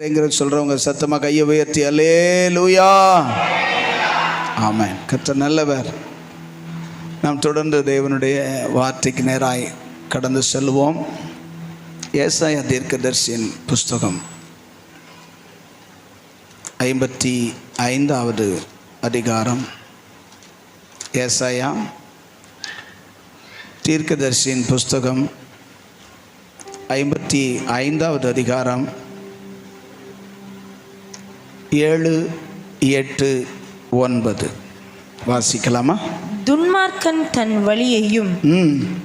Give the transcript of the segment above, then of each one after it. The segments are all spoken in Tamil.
சொல்றவங்க சத்தமா கையை உயர்த்தி அல்லேலூயா. ஆமென். கர்த்தர் நல்லவர். நாம் தொடர்ந்து தேவனுடைய வார்த்தைக்கு நேராய் கடந்து செல்வோம். ஏசாயா தீர்க்கதரிசியின் புஸ்தகம் 55வது அதிகாரம். ஏசாயா தீர்க்கதரிசியின் புஸ்தகம் 55வது அதிகாரம் 7, 8, 9 வாசிக்கலாமா? துன்மார்க்கன் தன் வழியையும்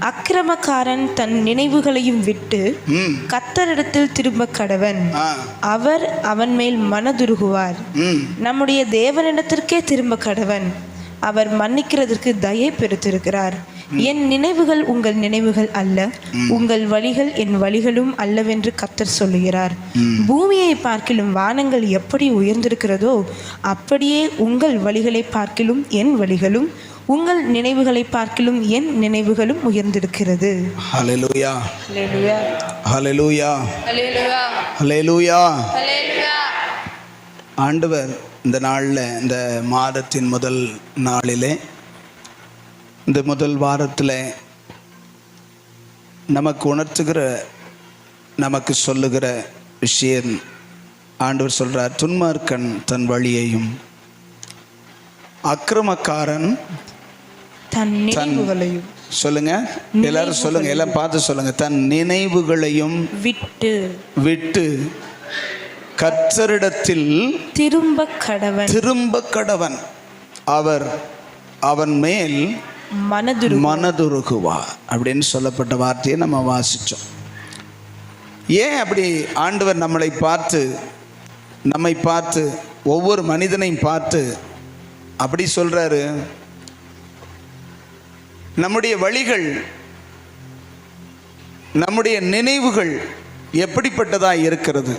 அக்கிரமக்காரன் தன் நினைவுகளையும் விட்டு கர்த்தரிடத்தில் திரும்ப கடவன். அவர் அவன் மேல் மனதுருகுவார். நம்முடைய தேவனிடத்திற்கே திரும்ப கடவன். அவர் மன்னிக்கிறதற்கு தயை பெருத்திருக்கிறார். என் நினைவுகள் உங்கள் நினைவுகள் அல்ல, உங்கள் வழிகள் என் வழிகளும் அல்லவென்று கர்த்தர் சொல்லுகிறார். பூமியை பார்க்கிலும் வானங்கள் எப்படி உயர்ந்திருக்கிறதோ அப்படியே உங்கள் வழிகளை பார்க்கிலும் என் வழிகளும், உங்கள் நினைவுகளை பார்க்கிலும் என் நினைவுகளும் உயர்ந்திருக்கிறது. ஹல்லேலூயா, ஹல்லேலூயா, ஹல்லேலூயா, ஹல்லேலூயா, ஹல்லேலூயா. ஹல்லேலூயா. ஆண்டவர் இந்த நாளில், இந்த மாதத்தின் முதல் நாளிலே, இந்த முதல் வாரத்தில் நமக்கு உணர்த்துகிற, நமக்கு சொல்லுகிற விஷயம் ஆண்டவர் சொல்கிறார். துன்மார்க்கன் தன் வழியையும் அக்கிரமக்காரன் தன் நினைவுகளையும், சொல்லுங்க எல்லாரும் சொல்லுங்க, எல்லாம் பார்த்து சொல்லுங்க, தன் நினைவுகளையும் விட்டு விட்டு கர்த்தரிடத்தில் திரும்ப கடவன். திரும்ப கடவன். அவர் அவன் மேல் மனதுருகுவார் அப்படின்னு சொல்லப்பட்ட வார்த்தையை நம்ம வாசித்தோம். ஏன் அப்படி ஆண்டவர் நம்மை பார்த்து ஒவ்வொரு மனிதனையும் பார்த்து அப்படி சொல்றாரு? நம்முடைய வழிகள், நம்முடைய நினைவுகள் எப்படிப்பட்டதா இருக்கிறது?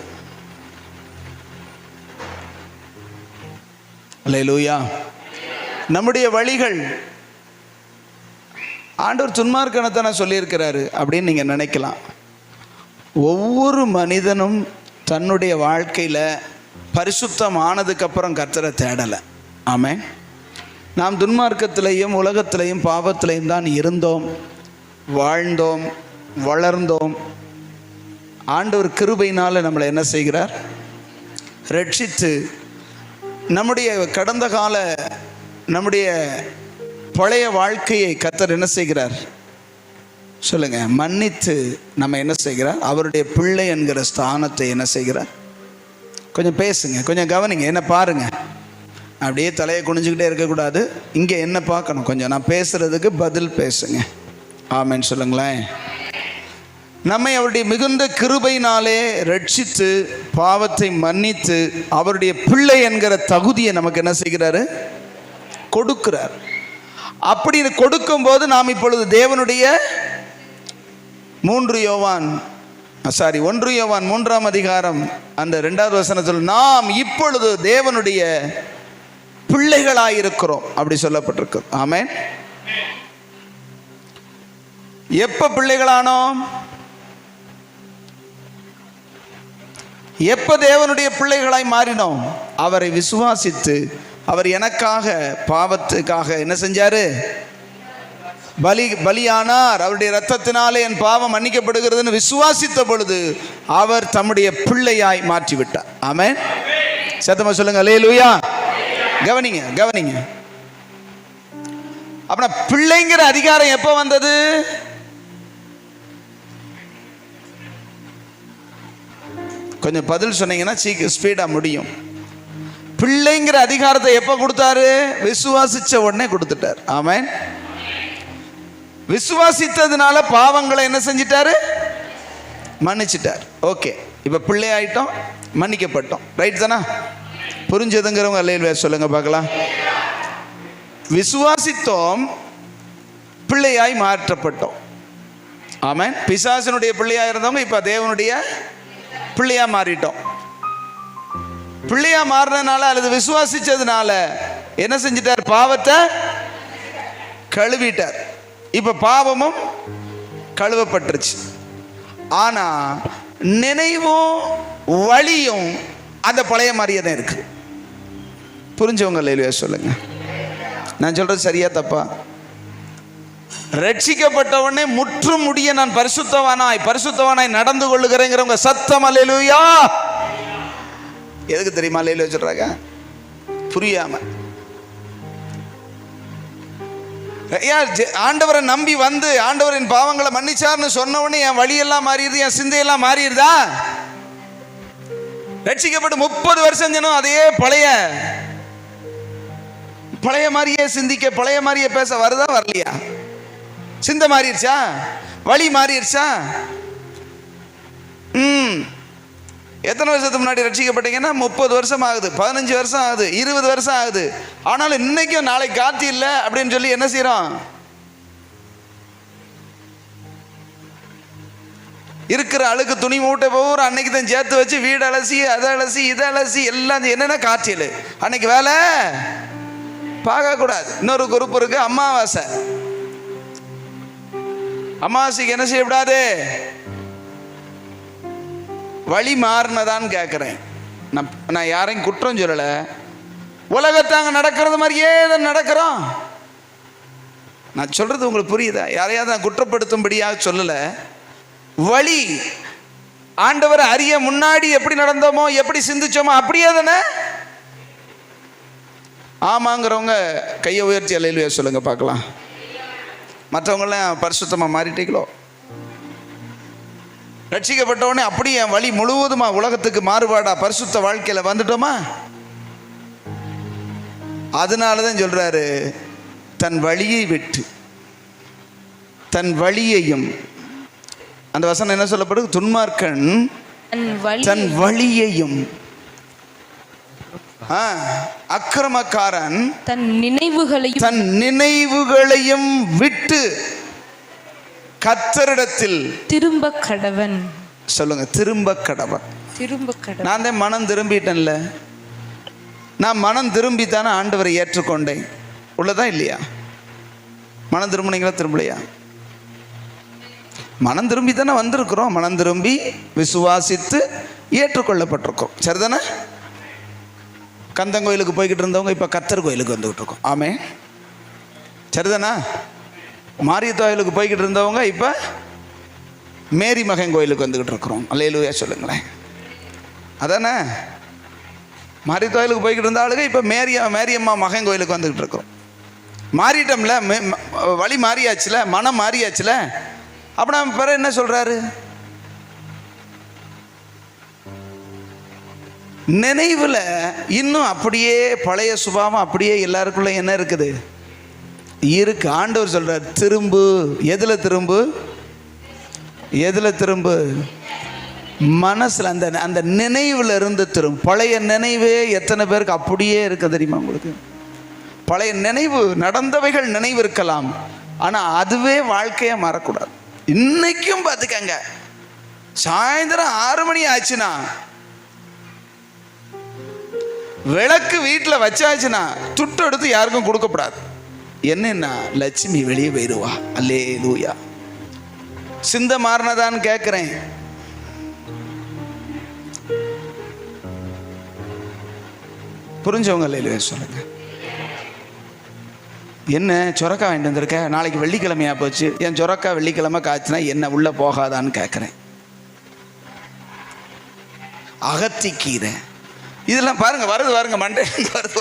அல்லேலூயா. நம்முடைய வழிகள், ஆண்டவர் துன்மார்க்கனத்தான சொல்லியிருக்கிறாரு அப்படின்னு நீங்கள் நினைக்கலாம். ஒவ்வொரு மனிதனும் தன்னுடைய வாழ்க்கையில் பரிசுத்தம் ஆனதுக்கப்புறம் கர்த்தரை தேடலை. ஆமென். நாம் துன்மார்க்கத்திலையும் உலகத்திலையும் பாவத்திலையும் தான் இருந்தோம், வாழ்ந்தோம், வளர்ந்தோம். ஆண்டவர் கிருபையினால் நம்மளை என்ன செய்கிறார்? ரட்சித்து நம்முடைய கடந்த கால, நம்முடைய பழைய வாழ்க்கையை கர்த்தர் என்ன செய்கிறார்? சொல்லுங்க. மன்னித்து நம்ம என்ன செய்கிறார்? அவருடைய பிள்ளை என்கிற ஸ்தானத்தை என்ன செய்கிறார்? கொஞ்சம் பேசுங்க, கொஞ்சம் கவனிங்க, என்ன பாருங்க. அப்படியே தலையை குனிஞ்சுக்கிட்டே இருக்கக்கூடாது, இங்கே என்ன பார்க்கணும். கொஞ்சம் நான் பேசுறதுக்கு பதில் பேசுங்க. ஆமென் சொல்லுங்களேன். நம்மை அவருடைய மிகுந்த கிருபையினாலே ரட்சித்து பாவத்தை மன்னித்து அவருடைய பிள்ளை என்கிற தகுதியை நமக்கு என்ன செய்கிறாரு? கொடுக்கிறார். அப்படி கொடுக்கும்போது நாம் இப்பொழுது தேவனுடைய 1 யோவான் 3ஆம் அதிகாரம் அந்த 2வது வசனத்தில் நாம் இப்பொழுது தேவனுடைய பிள்ளைகளாயிருக்கிறோம் அப்படி சொல்லப்பட்டிருக்கு. ஆமென். எப்ப பிள்ளைகளானோம்? எப்ப தேவனுடைய பிள்ளைகளாய் மாறினோம்? அவரை விசுவாசித்து, அவர் எனக்காக பாவத்துக்காக என்ன செஞ்சாரு? பலியானார். அவருடைய இரத்தத்தினாலே என் பாவம் மன்னிக்கப்படுகிறதுன்னு விசுவாசித்த பொழுது அவர் தம்முடைய பிள்ளையாய் மாற்றிவிட்டார். ஆமென். சத்தமா சொல்லுங்க அல்லேலூயா. கவனிங்க. அப்படின்னா பிள்ளைங்கிற அதிகாரம் எப்போ வந்தது? கொஞ்சம் பதில் சொன்னீங்கன்னா ஸ்பீடாக முடியும். பிள்ளைங்கிற அதிகாரத்தை எப்போ கொடுத்தாரு? விசுவாசிச்ச உடனே கொடுத்துட்டார். ஆமென். விசுவாசித்ததுனால பாவங்களை என்ன செஞ்சிட்டாரு? மன்னிச்சிட்டார். ஓகே, இப்போ பிள்ளை ஆயிட்டோம், மன்னிக்கப்பட்டோம். ரைட் தானா? புரிஞ்சதுங்கிறவங்க அல்லேலூயா சொல்லுங்க பார்க்கலாம். விசுவாசித்தோம், பிள்ளையாய் மாற்றப்பட்டோம். ஆமென். பிசாசனுடைய பிள்ளையா இருந்தவங்க இப்ப தேவனுடைய பிள்ளையா மாறிட்டோம். பிள்ளையா மாறினால அல்லது விசுவாசிச்சதுனால என்ன செஞ்சிட்டார்? பாவத்தை கழுவிட்டார். இப்ப பாவமும் கழுவப்பட்டுருச்சு. ஆனா நினைவும் வழியும் அந்த பழைய மாதிரியே தான் இருக்கு. புரிஞ்சவங்க அல்லேலூயா சொல்லுங்க. நான் சொல்றது சரியா தப்பா? ரட்சிக்கப்பட்டவனே முற்றும் முடிய நான் பரிசுத்தவானாய் நடந்து கொள்ளுகிறேங்கிறவங்க சத்தம் அல்லேலூயா. எதுக்கு தெரியுமா அல்லேலூயா சொல்றாங்க? புரியாம. ஆண்டவரை நம்பி வந்து ஆண்டவரின் பாவங்களை மன்னிச்சார்னு சொன்ன உடனே என் வழியெல்லாம் மாறிடுது, என் சிந்தையெல்லாம் மாறிடுதா? ரட்சிக்கப்பட்டு 30 வருஷம் ஜனம் அதே பழைய மாதிரியே சிந்திக்க, பழைய மாதிரியே பேச வருதா வரலையா? சிந்தை மாறிடுச்சா? வழி மாறிடுச்சா? எத்தனை வருஷத்துக்கு முன்னாடி ரட்சிக்கப்பட்டீங்கன்னா 30 வருஷம் ஆகுது, 15 வருஷம் ஆகுது, 20 வருஷம் ஆகுது. ஆனாலும் இன்னைக்கும் நாளைக்கு காத்து இல்லை அப்படின்னு சொல்லி என்ன செய்யறோம்? இருக்கிற அழுக்கு துணி மூட்டை போகிற அன்னைக்கு தான் சேர்த்து வச்சு வீடு அலசி அதை அலசி இதை அலசி எல்லாம் என்னென்ன காய்ச்சல். அன்னைக்கு வேலை பார்க்கக்கூடாது. இன்னொரு குரூப் இருக்கு, அமாவாசைக்கு என்ன செய்யக்கூடாது? வழி மாறினதான்னு கேட்குறேன். நான் யாரையும் குற்றம் சொல்லலை. உலகத்தாங்க நடக்கிறது மாதிரியே தான் நடக்கிறோம். நான் சொல்றது உங்களுக்கு புரியுதா? யாரையாவது நான் குற்றப்படுத்தும்படியாக சொல்லலை. வழி ஆண்டவர் அறிய முன்னாடி எப்படி நடந்தோமோ எப்படி சிந்திச்சோமோ அப்படியே தானே. ஆமாங்கிறவங்க கையை உயர்த்தி அல்லேலூயா சொல்லுங்க பார்க்கலாம். மற்றவங்களாம் பரிசுத்தமாக மாறிட்டீங்களோ? ரட்சிக்கப்பட்டவனே அப்படி என் வழி முழுவதுமா உலகத்துக்கு மாறுபாடா பரிசுத்த வாழ்க்கையில வந்துட்டோமா? அதனாலதான் சொல்றாரு, தன் வழியை விட்டு தன் வழியையும். அந்த வசனம் என்ன சொல்லப்படுது? துன்மார்க்கன் தன் வழியையும், அக்கிரமக்காரன் தன் நினைவுகளையும் விட்டு கர்த்தரிடத்தில் திரும்ப கடவன். சொல்லுங்க, திரும்ப கடவன். நான் தான் மனம் திரும்பிட்டேன்ல. நான் மனம் திரும்பித்தானே ஆண்டவரை ஏற்றுக்கொண்டேன். உள்ளதா இல்லையா? மனம் திரும்பினீங்களா திரும்பலையா? மனம் திரும்பி தானே வந்திருக்கிறோம். மனம் திரும்பி விசுவாசித்து ஏற்றுக்கொள்ளப்பட்டிருக்கோம். சரிதானே? கந்தங்கோயிலுக்கு போய்கிட்டு இருந்தவங்க இப்போ கர்த்தர் கோயிலுக்கு வந்துகிட்டு இருக்கோம். ஆமே, சரிதானா? மாரியத்தோயிலுக்கு போய்கிட்டு இருந்தவங்க இப்போ மேரி மகன் கோயிலுக்கு வந்துக்கிட்டு இருக்கிறோம். அல்லேலூயா சொல்லுங்களேன். அதானே? மாரியத்தோயிலுக்கு போய்கிட்டு இருந்த ஆளுங்க இப்போ மேரியம்மா மகன் கோயிலுக்கு வந்துக்கிட்டு இருக்கிறோம். மாறிட்டோம்ல, வழி மாறியாச்சுல, மனம் மாறியாச்சுல. அப்போ நம்ம பிறகு என்ன சொல்கிறாரு? நினைவில் இன்னும் அப்படியே பழைய சுபாவம் அப்படியே எல்லாருக்குள்ள என்ன இருக்குது? இருக்கு. ஆண்டவர் சொல்றார், திரும்பு. எதில் திரும்பு? மனசில், அந்த நினைவில் இருந்து திரும்ப. பழைய நினைவே எத்தனை பேருக்கு அப்படியே இருக்கு தெரியுமா உங்களுக்கு? பழைய நினைவு, நடந்தவைகள் நினைவு இருக்கலாம், ஆனால் அதுவே வாழ்க்கையை மாறக்கூடாது. இன்னைக்கும் பார்த்துக்கங்க, சாயந்தரம் 6 மணி ஆச்சுன்னா விளக்கு வீட்டில் வச்சாச்சுன்னா துட்டு எடுத்து யாருக்கும் கொடுக்கப்படாது. என்னன்னா லட்சுமி வெளியே போயிடுவா. அல்லேலூயா. சிந்தை மாறினதான்னு கேட்குறேன். புரிஞ்சவங்க அல்லேலூயா சொல்லுங்க. என்ன சொரக்கா வாங்கிட்டு வந்திருக்க? நாளைக்கு வெள்ளிக்கிழமையா போச்சு. என் சொரக்கா வெள்ளிக்கிழமை காய்ச்சினா என்ன உள்ளே போகாதான்னு கேட்குறேன். அகத்திக்கீரை இதெல்லாம் பாருங்க, வருது மண்டே வருது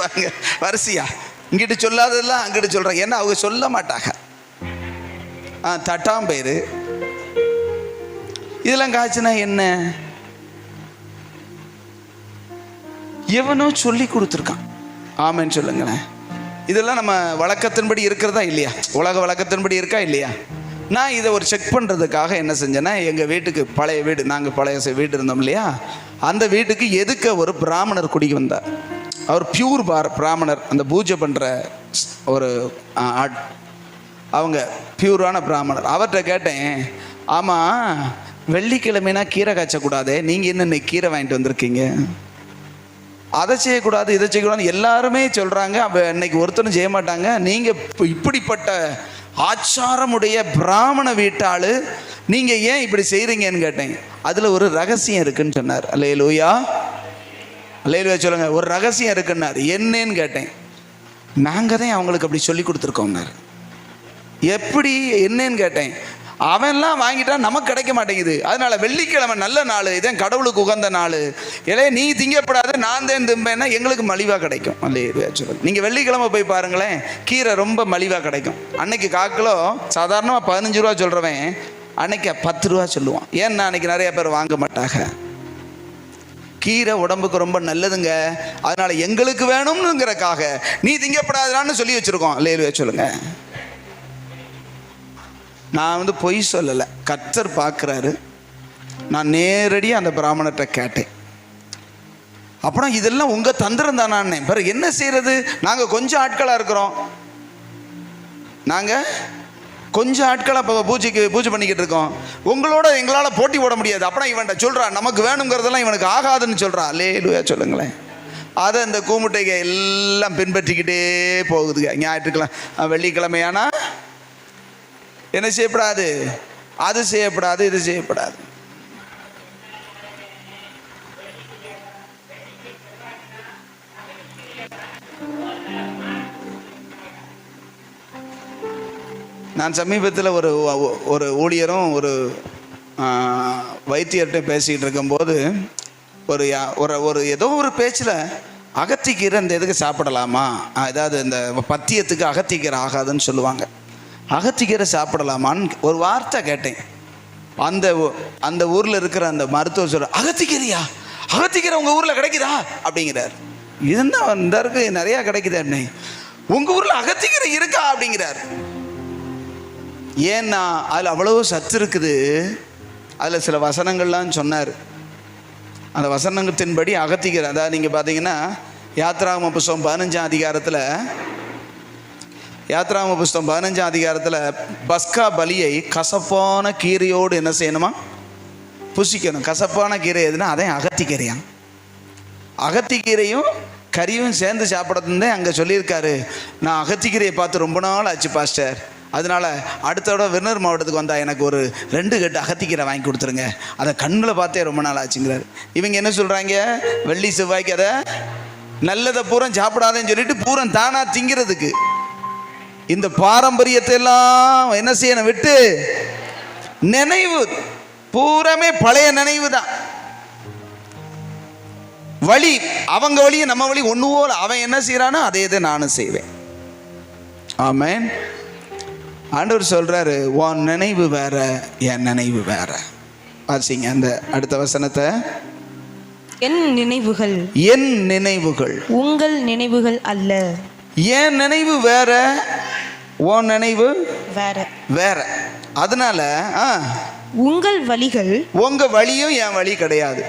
வரிசையா. இங்கிட்டு சொல்லாததெல்லாம் அங்கிட்டு சொல்கிறாங்க. ஏன்னா அவங்க சொல்ல மாட்டாங்க. தட்டாம்பயிறு இதெல்லாம் காய்ச்சினா என்ன? எவனோ சொல்லி கொடுத்துருக்கான். ஆமேன்னு சொல்லுங்களேன். இதெல்லாம் நம்ம வழக்கத்தின்படி இருக்கிறதா இல்லையா? உலக வழக்கத்தின்படி இருக்கா இல்லையா? நான் இதை ஒரு செக் பண்ணுறதுக்காக என்ன செஞ்சேன்னா, எங்கள் வீட்டுக்கு பழைய வீடு, நாங்கள் பழைய வீடு இருந்தோம் இல்லையா, அந்த வீட்டுக்கு எதுக்க ஒரு பிராமணர் குடிக்கு வந்தார். அவர் பியூர் பிராமணர். அந்த பூஜை பண்ணுற ஒரு அவங்க பியூரான பிராமணர். அவர்கிட்ட கேட்டேன், ஆமாம் வெள்ளிக்கிழமைனா கீரை காய்ச்சக்கூடாதே, நீங்கள் என்ன இன்னைக்கு கீரை வாங்கிட்டு வந்திருக்கீங்க? அதை செய்யக்கூடாது இதை செய்யக்கூடாது எல்லாருமே சொல்கிறாங்க. இன்னைக்கு ஒருத்தரும் செய்ய மாட்டாங்க. நீங்கள் இப்படிப்பட்ட ஆச்சாரமுடைய பிராமண வீட்டாளு, நீங்க ஏன் இப்படி செய்றீங்கன்னு கேட்டேன். அதுல ஒரு ரகசியம் இருக்குன்னு சொன்னார். அல்லேலூயா, அல்லேலூயா சொல்லுங்க. ஒரு ரகசியம் இருக்குன்னார். என்னன்னு கேட்டேன். நாங்க தான் அவங்களுக்கு அப்படி சொல்லி கொடுத்துருக்கோம்னாரு. எப்படி என்னன்னு கேட்டேன். அவன்லாம் வாங்கிட்டா நமக்கு கிடைக்க மாட்டேங்குது. அதனால வெள்ளிக்கிழமை நல்ல நாள், இதான் கடவுளுக்கு உகந்த நாள், இல்லையே நீ திங்கப்படாது நான் தான் திம்பேன்னா எங்களுக்கு மலிவாக கிடைக்கும். அல்லேலூயா சொல்லுங்க. நீங்கள் வெள்ளிக்கிழமை போய் பாருங்களேன், கீரை ரொம்ப மலிவாக கிடைக்கும். அன்னைக்கு 1/4 கிலோ சாதாரணமாக 15 ரூபா சொல்கிறவன் அன்னைக்கு 10 ரூபா சொல்லுவான். ஏன்னா அன்னைக்கு நிறைய பேர் வாங்க மாட்டாங்க. கீரை உடம்புக்கு ரொம்ப நல்லதுங்க, அதனால எங்களுக்கு வேணும்னுங்கிறக்காக நீ திங்கப்படாதான்னு சொல்லி வச்சிருக்கோம். அல்லேலூயா சொல்லுங்க. நான் பொய் சொல்லலை, கர்த்தர் பார்க்குறாரு. நான் நேரடியாக அந்த பிராமணர்கிட்ட கேட்டேன். அப்புறம் இதெல்லாம் உங்கள் தந்திரம் தானே, பிறகு என்ன செய்கிறது, நாங்கள் கொஞ்சம் ஆட்களாக இருக்கிறோம், நாங்கள் கொஞ்சம் ஆட்களாக இப்போ பூஜை பண்ணிக்கிட்டு இருக்கோம், உங்களோட எங்களால் போட்டி போட முடியாது. அப்புறம் இவன்கிட்ட சொல்கிறான் நமக்கு வேணுங்கிறதெல்லாம் இவனுக்கு ஆகாதுன்னு சொல்கிறான். அல்லேலூயா சொல்லுங்களேன். அதை இந்த கூமுட்டைங்க எல்லாம் பின்பற்றிக்கிட்டே போகுதுங்க. ஞாயிற்றுக்கிழமை வெள்ளிக்கிழமையானா என்ன செய்யப்படாது, அது செய்யப்படாது, இது செய்யப்படாது. நான் சமீபத்தில் ஒரு ஊழியரும் ஒரு வைத்தியர்கிட்ட பேசிக்கிட்டு இருக்கும்போது ஒரு ஏதோ ஒரு பேச்சில் அகத்திக்கீரை இந்த இதுக்கு சாப்பிடலாமா, அதாவது இந்த பத்தியத்துக்கு அகத்திக்கீரை ஆகாதுன்னு சொல்லுவாங்க, அகத்திக்கீரை சாப்பிடலாமான்னு ஒரு வார்த்தை கேட்டேன். அந்த ஊரில் இருக்கிற அந்த மருத்துவர் சொல்ற, அகத்திக்கீரையா, அகத்திக்கீரை உங்கள் ஊரில் கிடைக்குதா அப்படிங்கிறார். இதுதான் இந்த இருக்கு நிறையா கிடைக்குது அண்ணே, உங்கள் ஊரில் அகத்திக்கீரை இருக்கா அப்படிங்கிறார். ஏன்னா அதில் அவ்வளோ சத்து இருக்குது. அதில் சில வசனங்கள்லாம் சொன்னார். அந்த வசனத்தின்படி அகத்திக்கீரை, அதாவது நீங்கள் பார்த்தீங்கன்னா யாத்ராகம புஸ்தகம் 15ஆம் அதிகாரத்தில் யாத்ராகம புஸ்தகம் 15ஆம் அதிகாரத்தில் பஸ்கா பலியை கசப்பான கீரையோடு என்ன செய்யணுமா, புசிக்கணும். கசப்பான கீரை எதுனா அதையும் அகத்திக்கீரையாம். அகத்திக்கீரையும் கறியும் சேர்ந்து சாப்பிடறதுன்னு அங்கே சொல்லியிருக்காரு. நான் அகத்திக்கீரையை பார்த்து ரொம்ப நாள் ஆச்சு பாஸ்டர், அதனால அடுத்தோட விருநர் மாவட்டத்துக்கு வந்தால் எனக்கு ஒரு 2 கட்டு அகத்திக்கீரை வாங்கி கொடுத்துருங்க, அதை கண்ணில் பார்த்தே ரொம்ப நாள் ஆச்சுங்கிறார். இவங்க என்ன சொல்கிறாங்க, வெள்ளி செவ்வாய்க்கு அதை நல்லதை பூரம் சாப்பிடாதேன்னு சொல்லிட்டு பூரம் தானாக திங்கிறதுக்கு இந்த பாரம்பரியத்தை எல்லாம் என்ன செய்யணும், விட்டு நினைவு பூரமே பழைய நினைவு தான். வழி அவங்க வழியை நம்ம வழி ஒன்று போல, அவன் என்ன செய்யறானோ அதே இதை நானும் செய்வேன். ஆமென். ஆண்டவர் சொல்றாரு, உன் நினைவு வேற என் நினைவு வேற. வாசிங்க அந்த அடுத்த வசனத்தை. என் நினைவுகள் என் நினைவுகள் உங்கள் நினைவுகள் அல்ல. என் நினைவு வேற, உன் நினைவு வேற வேற. அதனால உங்கள் வழிகள், உங்க வழியும் என் வழி கிடையாது.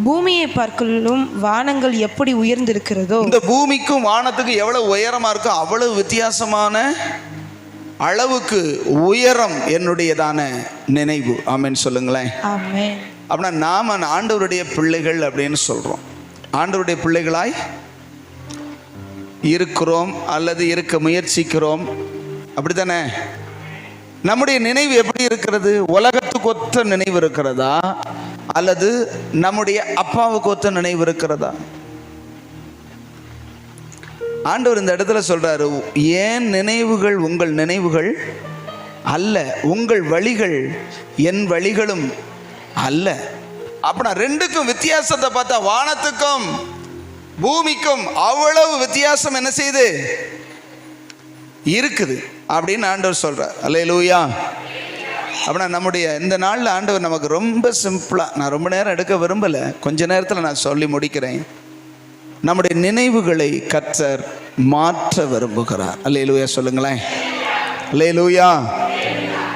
பூமியை பார்க்கலும் வானங்கள் எப்படி உயர்ந்திருக்கிறதோ, இந்த பூமிக்கும் வானத்துக்கும் எவ்வளவு உயரமா இருக்கோ அவ்வளவு வித்தியாசமான அளவுக்கு உயரம் என்னுடையதான நினைவு. ஆமென் சொல்லுங்களேன். ஆமென். அப்படின்னா நாம ஆண்டவருடைய பிள்ளைகள் அப்படின்னு சொல்றோம். ஆண்டவருடைய பிள்ளைகளாய் இருக்கிறோம் அல்லது இருக்க முயற்சிக்கிறோம், அப்படித்தானே? நம்முடைய நினைவு எப்படி இருக்கிறது? உலகத்துக்கு ஒத்த நினைவு இருக்கிறதா அல்லது நம்முடைய அப்பாவுக்கு ஒத்த நினைவு இருக்கிறதா? ஆண்டவர் இந்த இடத்துல சொல்றாரு, ஏன் நினைவுகள் உங்கள் நினைவுகள் அல்ல, உங்கள் வழிகள் என் வழிகளும் அல்ல. அப்படின்னா ரெண்டுக்கும் வித்தியாசத்தை பார்த்தா வானத்துக்கும் பூமிக்கும் அவ்வளவு வித்தியாசம் என்ன செய்யுது இருக்குது அப்படின்னு ஆண்டவர் சொல்றார். அல்லேலூயா. அப்படின்னா நம்முடைய இந்த நாளில் ஆண்டவர் நமக்கு ரொம்ப சிம்பிளாக, நான் ரொம்ப நேரம் எடுக்க விரும்பலை, கொஞ்ச நேரத்தில் நான் சொல்லி முடிக்கிறேன். நம்முடைய நினைவுகளை கர்த்தர் மாற்ற விரும்புகிறார். அல்லேலூயா சொல்லுங்களேன். அல்லேலூயா.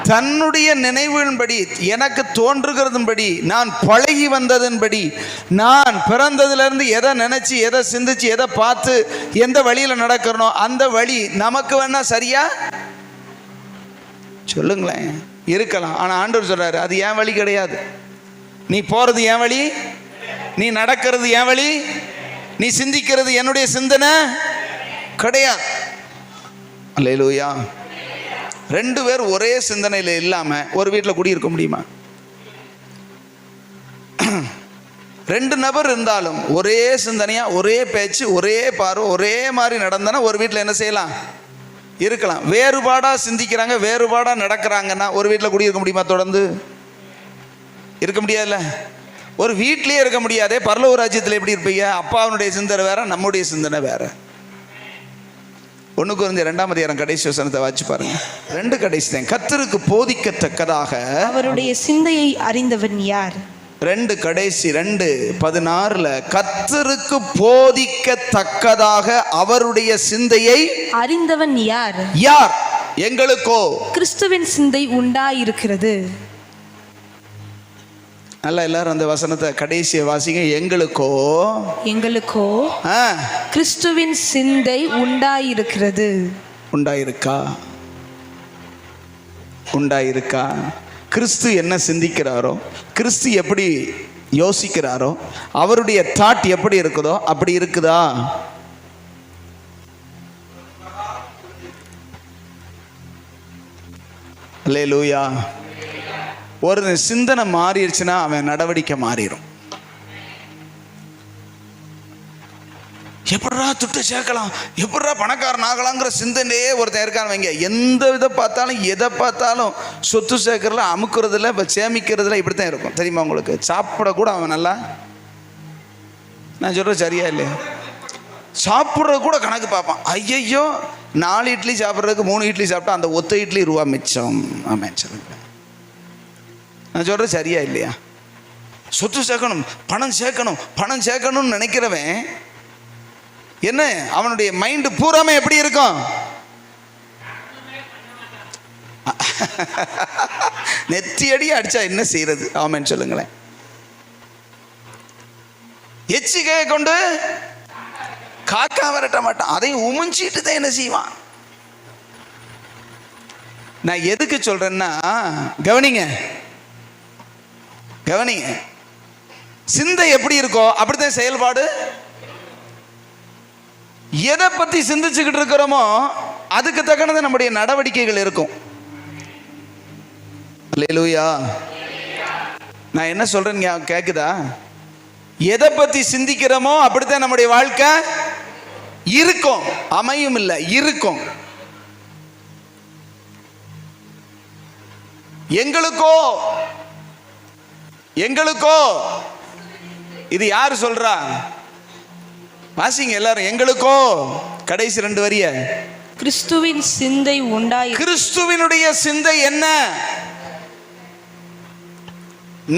தன்னுடைய நினைவுகளின்படி, எனக்கு தோன்றுகிறதுபடி, நான் பழகி வந்ததன்படி, நான் பிறந்ததுலேருந்து எதை நினச்சி எதை சிந்திச்சு எதை பார்த்து எந்த வழியில் நடக்கிறனோ அந்த வழி நமக்கு வேணா சரியா சொல்லுங்களேன் இருக்கலாம். ஆனால் ஆண்டவர் சொல்றாரு, அது என் வழி கிடையாது. நீ போகிறது என் வழி, நீ நடக்கிறது என் வழி, நீ சிந்திக்கிறது என்னுடைய சிந்தனை கிடையாது. அல்லேலூயா. 2 பேர் ஒரே சிந்தனையில் இல்லாமல் ஒரு வீட்டில் குடியிருக்க முடியுமா? 2 நபர் இருந்தாலும் ஒரே சிந்தனையா, ஒரே பேச்சு, ஒரே பார்வை, ஒரே மாதிரி நடந்தனா ஒரு வீட்டில் என்ன செய்யலாம்? இருக்கலாம். வேறுபாடாக சிந்திக்கிறாங்க, வேறுபாடாக நடக்கிறாங்கன்னா ஒரு வீட்டில் குடியிருக்க முடியுமா? தொடர்ந்து இருக்க முடியாதுல்ல. ஒரு வீட்டிலே இருக்க முடியாதே. பரலோக ராஜ்யத்தில் எப்படி இருப்பீங்க? அப்பாவுடைய சிந்தனை வேற, நம்முடைய சிந்தனை வேற. 1 கொரிந்தியர் 2 கடைசி வசனத்தை வாசிச்சு பாருங்க. 2 கடைசி தான். கர்த்தருக்கு போதிக்கத்தக்கதாக அவருடைய சிந்தையை அறிந்தவன் யார்? 2 கடைசி 2:16 கர்த்தருக்கு போதிக்கத்தக்கதாக அவருடைய சிந்தையை அறிந்தவன் யார்? யார்? எங்களுக்கோ கிறிஸ்துவின் சிந்தை உண்டாயிருக்கிறது. நல்லா எல்லாரும் அந்த வசனத்தை கடைசியை வாசிங்க. எங்களுக்கோ கிறிஸ்துவின் சிந்தை உண்டாயிருக்கிறது. உண்டாயிருக்கா? கிறிஸ்து என்ன சிந்திக்கிறாரோ, கிறிஸ்து எப்படி யோசிக்கிறாரோ, அவருடைய தாட் எப்படி இருக்குதோ அப்படி இருக்குதா? அல்லேலூயா. ஒரு சிந்தனை மாறிடுச்சுன்னா அவன் நடவடிக்கை மாறிடும். எப்படா துட்டு சேர்க்கலாம், எப்படா பணக்காரன் ஆகலாங்கிற சிந்தனையே ஒருத்தன் இருக்கான்னு வைங்க. எந்த வித பார்த்தாலும், எதை பார்த்தாலும் சொத்து சேர்க்கறதுல, அமுக்குறதுல, இப்போ சேமிக்கிறதுல இப்படி தான் இருக்கும். தெரியுமா உங்களுக்கு? சாப்பிட கூட அவன் நல்லா, நான் சொல்கிறது சரியா இல்லையா? சாப்பிட்றது கூட கணக்கு பார்ப்பான். ஐயையோ 4 இட்லி சாப்பிட்றதுக்கு 3 இட்லி சாப்பிட்டா அந்த ஒத்த இட்லி ரூபா மிச்சம். ஆமாம், சொல்லுங்க. நான் சொல்கிறது சரியா இல்லையா? சொத்து சேர்க்கணும், பணம் சேர்க்கணும்னு நினைக்கிறவன் என்ன, அவனுடைய மைண்டு பூராமே எப்படி இருக்கும்? நெத்தி அடி அடிச்சா என்ன செய்யறது? ஆமென் சொல்லுங்களேன். எச்சிக்கையை கொண்டு காக்கா விரட்ட மாட்டான், அதையும் உமிஞ்சிட்டு தான் என்ன செய்வான். நான் எதுக்கு சொல்றேன்னா, கவனிங்க. சிந்தை எப்படி இருக்கோ அப்படித்தான் செயல்பாடு. எதை பத்தி சிந்திச்சுக்கிட்டு இருக்கிறோமோ அதுக்கு தக்கனது நம்முடைய நடவடிக்கைகள் இருக்கும். அல்லேலூயா. நான் என்ன சொல்றேன் கேக்குதா? எதை பத்தி சிந்திக்கிறோமோ அப்படித்தான் நம்முடைய வாழ்க்கை இருக்கும். அமையும் இல்லை, இருக்கும். எங்களுக்கோ இது யாரு சொல்றா? வாசிங்க எல்லாரும். எங்களுக்கோ கடைசி 2 வரிய கிறிஸ்துவின் சிந்தை கிறிஸ்துவினுடைய சிந்தை என்ன?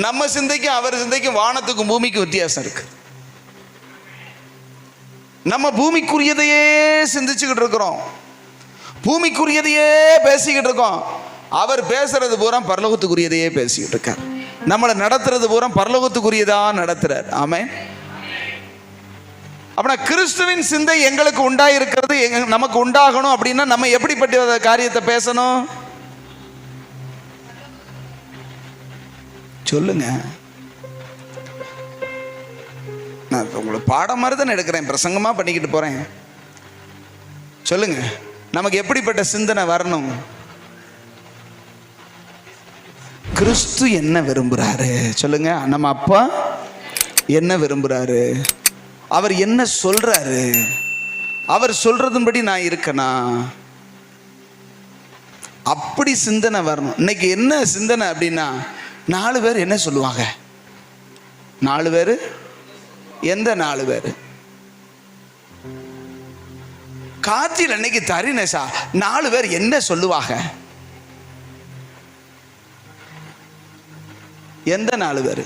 நம்ம சிந்தைக்கும் அவர் சிந்தைக்கும் வானத்துக்கும் பூமிக்கும் வித்தியாசம் இருக்கு. நம்ம பூமிக்குரியதையே சிந்திச்சுக்கிட்டு இருக்கிறோம், பூமிக்குரியதையே பேசிக்கிட்டு இருக்கோம். அவர் பேசுறது பூரா பரலோகத்துக்குரியதையே பேசிக்கிட்டு இருக்கார். நம்மளை நடத்துறது பூரா பரலோகத்துக்குரியதா நடத்துறார். ஆமென். அப்படின்னா கிறிஸ்துவின் சிந்தை எங்களுக்கு உண்டாயிருக்கிறது, நமக்கு உண்டாகணும். அப்படின்னா நம்ம எப்படிப்பட்ட காரியத்தை பேசணும் சொல்லுங்க. நான் உங்களுக்கு பாடம் மாதிரி தானே எடுக்கிறேன், பிரசங்கமா பண்ணிக்கிட்டு போறேன். சொல்லுங்க, நமக்கு எப்படிப்பட்ட சிந்தனை வரணும்? கிறிஸ்து என்ன விரும்புறாரு சொல்லுங்க. நம்ம அப்பா என்ன விரும்புறாரு, அவர் என்ன சொல்றாரு, அவர் சொல்றதுபடி நான் இருக்கனா, அப்படி சிந்தனை வரணும். இன்னைக்கு என்ன சிந்தனை அப்படின்னா, 4 பேர் என்ன சொல்லுவாங்க? 4 பேர் எந்த 4 பேர்? காத்தியில் அன்னைக்கு தரினேசா 4 பேர் என்ன சொல்லுவாங்க? எந்த 4 பேர்?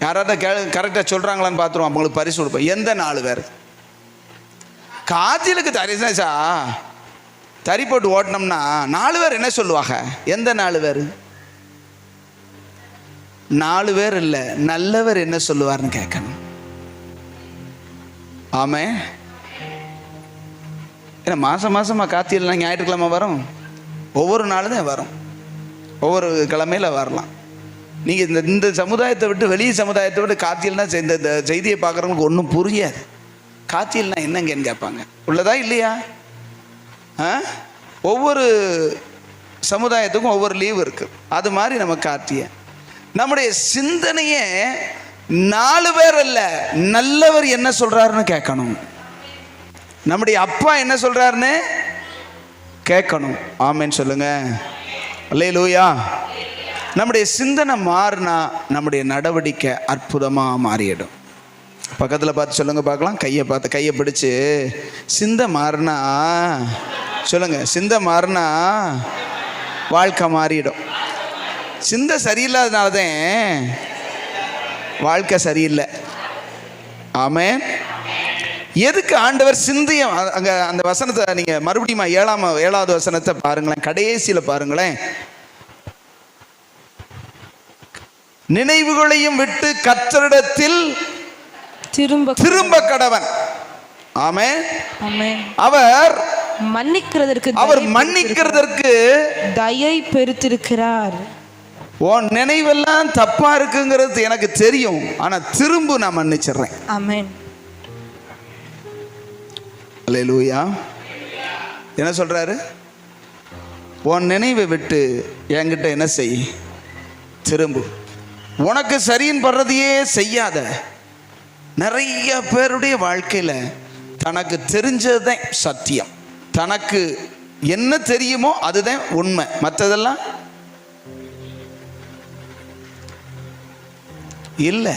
யாராவது கரெக்டாக சொல்கிறாங்களான்னு பார்த்துருவோம், அவங்களுக்கு பரிசு கொடுப்போம். எந்த 4 பேர்? காத்திலுக்கு தரிசா தறி போட்டு ஓட்டினோம்னா 4 பேர் என்ன சொல்லுவாங்க? எந்த 4 பேர்? 4 பேர் இல்லை, நல்லவர் என்ன சொல்லுவார்னு கேட்கணும். ஆமே. ஏன்னா மாதமாக காத்தியெல்லாம் ஞாயிற்றுக்கிழமை வரும், ஒவ்வொரு நாளும் தான் வரும், ஒவ்வொரு கிழமையில் வரலாம். நீங்கள் இந்த சமுதாயத்தை விட்டு வெளி சமுதாயத்தை விட்டு காத்தியல்னா இந்த செய்தியை பார்க்குறவங்களுக்கு ஒன்றும் புரியாது. காத்தியல்னா என்னங்கன்னு கேட்பாங்க. உள்ளதா இல்லையா? ஒவ்வொரு சமுதாயத்துக்கும் ஒவ்வொரு லீவு இருக்குது. அது மாதிரி நம்ம காட்டிய நம்முடைய சிந்தனையே 4 பேர் அல்ல, நல்லவர் என்ன சொல்றாருன்னு கேட்கணும். நம்முடைய அப்பா என்ன சொல்றாருன்னு கேட்கணும். ஆமென் சொல்லுங்க. அல்லேலூயா. நம்முடைய சிந்தனை மாறினா நம்முடைய நடவடிக்கை அற்புதமாக மாறிடும். பக்கத்தில் பார்த்து சொல்லுங்க பார்க்கலாம். கையை பார்த்து கையை பிடிச்சு, சிந்தை மாறினா சொல்லுங்க, சிந்தை மாறினா வாழ்க்கை மாறிடும். சிந்தை சரியில்லாதனால தான் வாழ்க்கை சரியில்லை. ஆமென். எதுக்கு ஆண்டவர் சிந்தைய அங்கே அந்த வசனத்தை நீங்கள் மறுபடியும் 7வது வசனத்தை பாருங்களேன், கடைசியில் பாருங்களேன். நினைவுகளையும் விட்டு கர்த்தரிடத்தில் திரும்ப கடவன். ஆமென். அவர் மன்னிக்கிறதற்கு தயை பெருத்திருக்கிறார். உன் நினைவெல்லாம் தப்பா இருக்குங்கிறது எனக்கு தெரியும், ஆனா திரும்ப நான் மன்னிச்சிடுறேன். ஆமென். அல்லேலூயா. என்ன சொல்றாரு? உன் நினைவை விட்டு என்கிட்ட என்ன செய், திரும்பு. உனக்கு சரின்னு படுறதையே செய்யாத. நிறைய பேருடைய வாழ்க்கையில தனக்கு தெரிஞ்சதுதான் சத்தியம், தனக்கு என்ன தெரியுமோ அதுதான் உண்மை, மற்றதெல்லாம் இல்லை.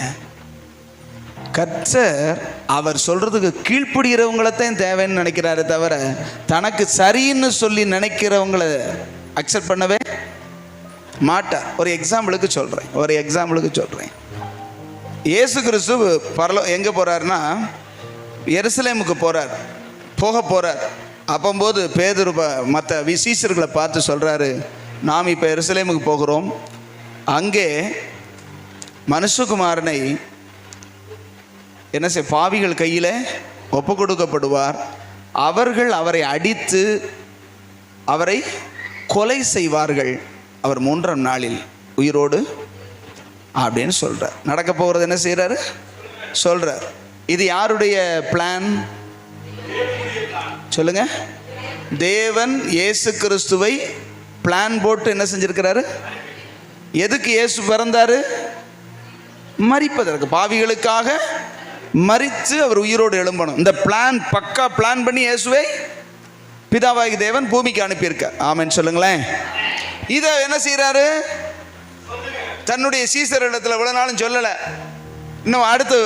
கர்த்தர் அவர் சொல்றதுக்கு கீழ்ப்படுகிறவங்களைத்தான் தேவைன்னு நினைக்கிறாரு தவிர தனக்கு சரின்னு சொல்லி நினைக்கிறவங்களை அக்செப்ட் பண்ணவே மாட்டார். ஒரு எக்ஸாம்பிளுக்கு சொல்றேன். இயேசு கிறிஸ்து எங்கே போகிறாருன்னா எருசலேமுக்கு போக போகிறார். அப்போது பேதுரு மற்ற சீஷர்களை பார்த்து சொல்கிறாரு, நாம் இப்போ எருசலேமுக்கு போகிறோம், அங்கே மனுஷகுமாரனை என்ன செய்ய பாவிகள் கையில் ஒப்பு கொடுக்கப்படுவார். அவர்கள் அவரை அடித்து அவரை கொலை செய்வார்கள். அவர் 3ஆம் நாளில் உயிரோடு அப்படின்னு சொல்கிறார். நடக்க போகிறது என்ன செய்கிறாரு சொல்கிறார். இது யாருடைய பிளான் சொல்லுங்க? தேவன் இயேசு கிறிஸ்துவை பிளான் போட்டு என்ன செஞ்சிருக்கிறாரு? எதுக்கு இயேசு பிறந்தாரு? மரிப்பதற்கு. பாவிகளுக்காக மரித்து அவர் உயிரோடு எழும்பணும். இந்த பக்கா பிளான் பண்ணி இயேசுவை பிதாவாகி தேவன் பூமிக்கு அனுப்பியிருக்கார். ஆமென் சொல்லுங்களேன். இதை என்ன செய்யறாரு? தன்னுடைய சீசர் இடத்துல இவ்வளவு நாளும் சொல்லலை. இன்னும் அடுத்து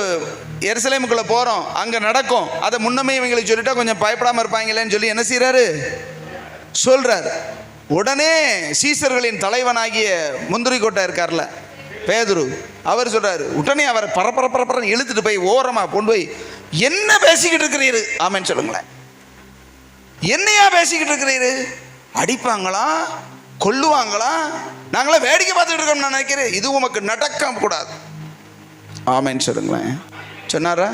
எருசலேமுக்குள்ள போறோம், அங்க நடக்கும், அதை முன்னமே இவங்களுக்கு சொல்லிட்டா கொஞ்சம் பயப்படாம இருப்பாங்களேன்னு சொல்லி என்ன செய்யறாரு சொல்றாரு. உடனே சீசர்களின் தலைவனாகிய முந்திரி கோட்டை இருக்கார்ல பேதுரு, அவர் சொல்றாரு, உடனே அவரை பரப்பரன்னு இழுத்துட்டு போய் ஓரமா கொண்டு போய், என்ன பேசிக்கிட்டு இருக்கிறீரு? ஆமென் சொல்லுங்களேன். என்னையா பேசிக்கிட்டு இருக்கிறீரு? அடிப்பாங்களா கொல்லுவாங்களா? நாங்களாம் வேடிக்கை பார்த்துட்டு இருக்கோம் நான் நினைக்கிறேன். இது உமக்கு நடக்க கூடாது. ஆமென் சொல்லுங்களேன். சொன்னாரா?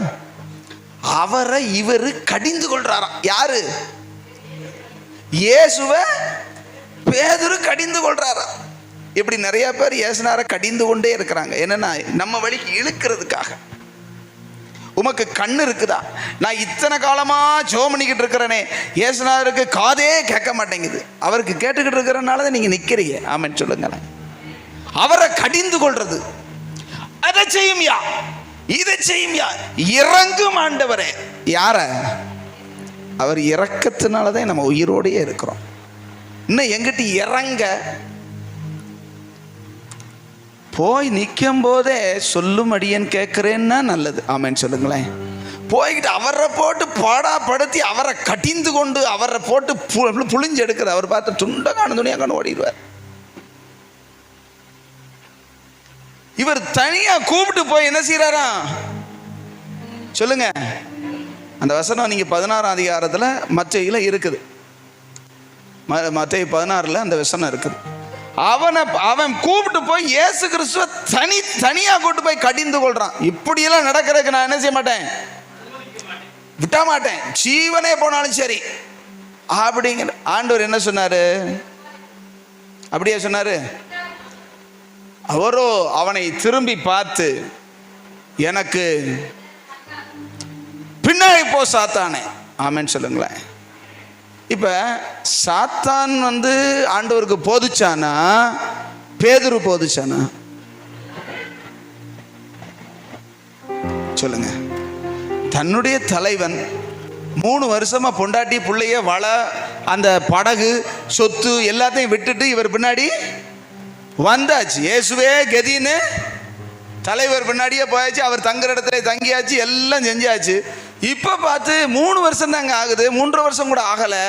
அவரை இவர் கடிந்து கொள்றாராம். யாரு? இயேசுவை பேதுரு கடிந்து கொள்றாராம். இப்படி நிறைய பேர் இயேசுனாரை கடிந்து கொண்டே இருக்கிறாங்க. என்னன்னா நம்ம வழிக்கு இழுக்கிறதுக்காக. உமக்கு கண்ணு இருக்குதா? நான் இத்தனை காலமா ஜெபம் பண்ணிக்கிட்டு இருக்கிறேனே, இயேசுனாருக்கு காதே கேட்க மாட்டேங்குது. அவருக்கு கேட்டுக்கிட்டு இருக்கிறனால தான் நீங்க நிக்கிறீங்க. ஆமென் சொல்லுங்களேன். அவரை கடிந்து கொள்றது, அதை செய்யும்யா இதை செய்யும்யா, இறங்கும் ஆண்டவரே. யார? அவர் இறக்கத்தினாலதான் நம்ம உயிரோடையே இருக்கிறோம். இன்னும் எங்கிட்ட இறங்க போய் நிற்கும் போதே சொல்லும் அடியேன் கேட்கிறேன்னா நல்லது. ஆமென் சொல்லுங்களேன். போய்கிட்டு அவரை போட்டு பாடாப்படுத்தி அவரை கடிந்து கொண்டு அவரை போட்டு புளிஞ்சு எடுக்கிறது. அவர் பார்த்து துண்டை காணும் துணியா காணும் ஓடிடுவார். இவர் தனியா கூப்பிட்டு போய் என்ன செய்யறாரா சொல்லுங்க? அந்த வசனம் நீங்க 16ஆம் அதிகாரத்துல மத்தேயுல இருக்குது. மத்தேயு 16ல் அந்த வசனம் இருக்குது. அவன் கூப்பிட்டு போய் இயேசு கிறிஸ்துவ தனியா கூப்பிட்டு போய் கடிந்து கொள்றான். இப்படியெல்லாம் நடக்கிறதுக்கு நான் என்ன செய்ய மாட்டேன், விட்ட மாட்டேன், ஜீவனே போனாலும் சரி அப்படிங்கிற ஆண்டவர் என்ன சொன்னாரு? அப்படியே சொன்னாரு. அவரோ அவனை திரும்பி பார்த்து, எனக்கு பின்னாடி போ சாத்தானே. ஆமென் சொல்லுங்களேன். இப்போ சாத்தான் வந்து ஆண்டவருக்கு போதிச்சானா, பேதுரு போதிச்சானா? சொல்லுங்க. தன்னுடைய தலைவன் 3 வருஷமா பொண்டாட்டி பிள்ளைய அந்த படகு சொத்து எல்லாத்தையும் விட்டுட்டு இவர் பின்னாடி வந்தாச்சு. இயேசுவே கதின்னு தலைவர் பின்னாடியே போயாச்சு. அவர் தங்குற இடத்துல தங்கியாச்சு, எல்லாம் செஞ்சாச்சு. இப்போ பார்த்து 3 வருஷம் தாங்க ஆகுது, 3.5 வருஷம் கூட ஆகலை.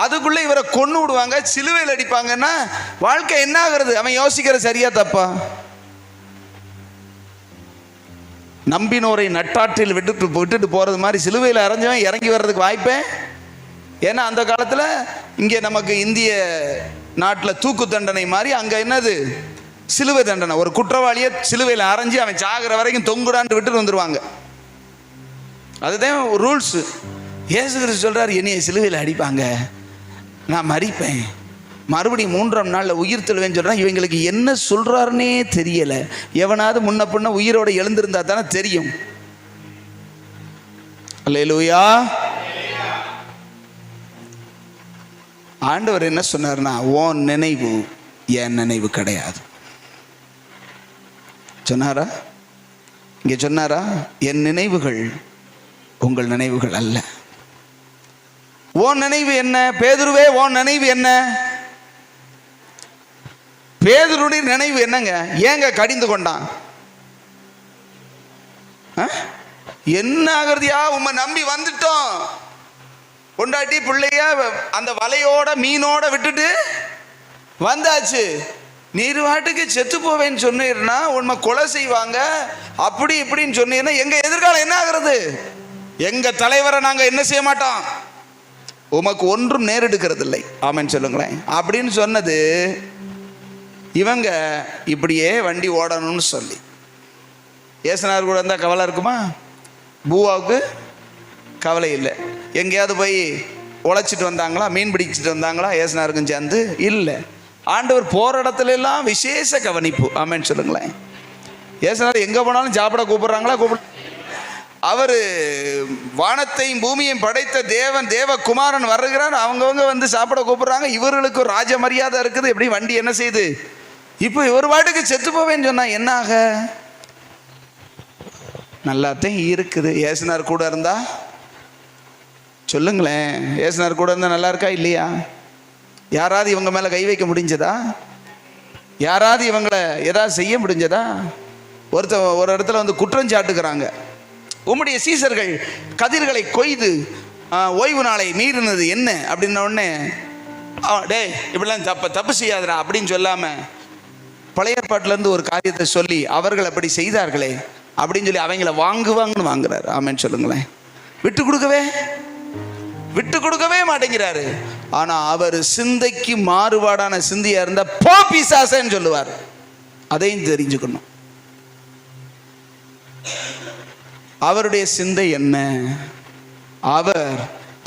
அதுக்குள்ளே இவரை கொன்று விடுவாங்க, சிலுவையில் அடிப்பாங்கன்னா வாழ்க்கை என்ன ஆகுறது? அவன் யோசிக்கிற சரியா தப்பா? நம்பினோரை நட்டாற்றில் விட்டுட்டு போகிறது மாதிரி சிலுவையில் அரைஞ்சவன் இறங்கி வர்றதுக்கு வாய்ப்பே? ஏன்னா அந்த காலத்தில் இங்கே நமக்கு இந்திய நாட்டில் தூக்கு தண்டனை மாதிரி, அங்கே என்னது சிலுவை தண்டனை. ஒரு குற்றவாளியை சிலுவையில் அரைஞ்சி அவன் சாகிற வரைக்கும் தொங்குடான்ட்டு விட்டுட்டு வந்துடுவாங்க. அதுதான் ரூல்ஸு. இயேசு கிறிஸ்து சொல்கிறார், என்னையை சிலுவையில் அடிப்பாங்க, நான் மரிப்பேன், மறுபடியும் 3ஆம் நாளில் உயிர் தெழுவேன்னு சொல்கிறான். இவங்களுக்கு என்ன சொல்கிறாருன்னே தெரியலை. எவனாவது முன்ன பின்ன உயிரோடு எழுந்திருந்தா தானே தெரியும். அல்லேலூயா. ஆண்டவர் என்ன சொன்னார்னா, உன் நினைவு என் நினைவு கிடையாது சொன்னாரா? இங்கே சொன்னாரா? என் நினைவுகள் உங்கள் நினைவுகள் அல்ல. உன் நினைவு என்ன? பேதுருவே, உன் நினைவு என்ன? பேதுருடைய நினைவு என்னங்க? ஏங்க கடிந்து கொண்டான்? என்ன ஆகிறதியா? உம்மை நம்பி வந்துட்டோம், பொண்டாட்டி பிள்ளைய அந்த வலையோட மீனோட விட்டுட்டு வந்தாச்சு, நீர் வாட்டுக்கு செத்து போவேன்னு சொன்னீர்னா உண்மை கொலை செய்வாங்க, அப்படி இப்படின்னு சொன்னீங்கன்னா எங்க எதிர்காலம் என்ன ஆகிறது? எங்க தலைவரை நாங்க என்ன செய்ய மாட்டோம், உமக்கு ஒன்றும் நேரெடுக்கிறது இல்லை, ஆமென் சொல்லுங்களேன் அப்படின்னு சொன்னது. இவங்க இப்படியே வண்டி ஓடணும்னு சொல்லி, ஏசுனார் கூட இருந்தால் கவலை இருக்குமா? பூவாவுக்கு கவலை இல்லை. எங்கேயாவது போய் உழைச்சிட்டு வந்தாங்களா, மீன் பிடிச்சிட்டு வந்தாங்களா ஏசுனாருக்கும் சேர்ந்து? இல்லை. ஆண்டவர் போகிற இடத்துல எல்லாம் விசேஷ கவனிப்பு, ஆமென் சொல்லுங்களேன். ஏசுனார் எங்கே போனாலும் சாப்பிட கூப்பிட்றாங்களா? அவர் வானத்தையும் பூமியையும் படைத்த தேவகுமாரன் வருகிறார், அவங்கவுங்க வந்து சாப்பிட கூப்பிட்றாங்க. இவர்களுக்கு ஒரு ராஜ மரியாதை இருக்குது. எப்படி வண்டி என்ன செய்யுது? இப்போ இவர் பாட்டுக்கு செத்து போவேன்னு சொன்னா என்ன ஆக? நல்லாத்தையும் இருக்குது. ஏசுனார் கூட இருந்தா சொல்லுங்களேன், ஏசுனார் கூட இருந்தா நல்லா இருக்கா இல்லையா? யாராவது இவங்க மேலே கை வைக்க முடிஞ்சதா? யாராவது இவங்களை ஏதாவது செய்ய முடிஞ்சதா? ஒரு இடத்துல வந்து குற்றம் சாட்டுக்கிறாங்க, உம்முடைய சீசர்கள் கதிர்களை கொய்து ஓய்வு நாளை மீறினது என்ன அப்படின்ன உடனே, டே இப்படிலாம் தப்பு செய்யாதுடா அப்படின்னு சொல்லாமல் பழைய ஏற்பாட்டிலேருந்து ஒரு காரியத்தை சொல்லி அவர்கள் அப்படி செய்தார்களே அப்படின்னு சொல்லி அவங்கள வாங்குவாங்கன்னு வாங்குறாரு. ஆமென் சொல்லுங்களேன். விட்டு கொடுக்கவே மாட்டேங்கிறாரு. ஆனால் அவர் சிந்தைக்கு மாறுபாடான சிந்தியா இருந்தா போ பிசாசன்னு சொல்லுவார். அதையும் தெரிஞ்சுக்கணும். அவருடைய சிந்தை என்ன? அவர்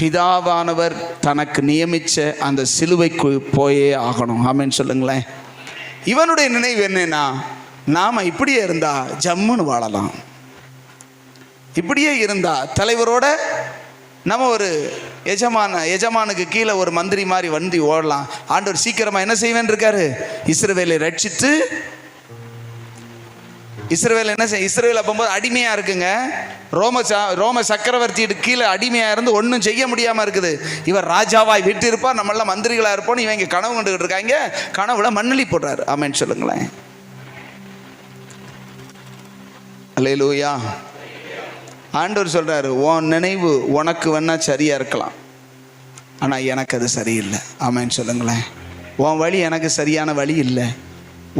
பிதாவானவர் தனக்கு நியமிச்ச அந்த சிலுவைக்கு போயே ஆகணும். ஆமென் சொல்லுங்களேன். இவனுடைய நினைவு என்னன்னா, நாம இப்படியே இருந்தா ஜம்முன்னு வாழலாம், இப்படியே இருந்தா தலைவரோட நம்ம ஒரு எஜமானுக்கு கீழே ஒரு மந்திரி மாதிரி வண்டி ஓடலாம். ஆண்டவர் சீக்கிரமா என்ன செய்வேன் இருக்காரு? இஸ்ரவேலை ரட்சித்து, இஸ்ரவேல் என்ன செய்ய, இஸ்ரவேல் அப்போது அடிமையா இருக்குங்க. ரோம சக்கரவர்த்திக்கு கீழே அடிமையா இருந்து ஒன்றும் செய்ய முடியாம இருக்குது. இவர் ராஜாவாய் விட்டு இருப்பார், நம்மளாம் மந்திரிகளா இருப்போம். இவங்க கனவு கண்டுகிட்டு இருக்காங்க, கனவுல மண்ணலி போடுறாரு. ஆமென் சொல்லுங்களேன். அல்லேலூயா. ஆண்டவர் சொல்றாரு, உன் நினைவு உனக்கு வேணா சரியா இருக்கலாம், ஆனா எனக்கு அது சரியில்லை. ஆமென் சொல்லுங்களேன். உன் வழி எனக்கு சரியான வழி இல்லை,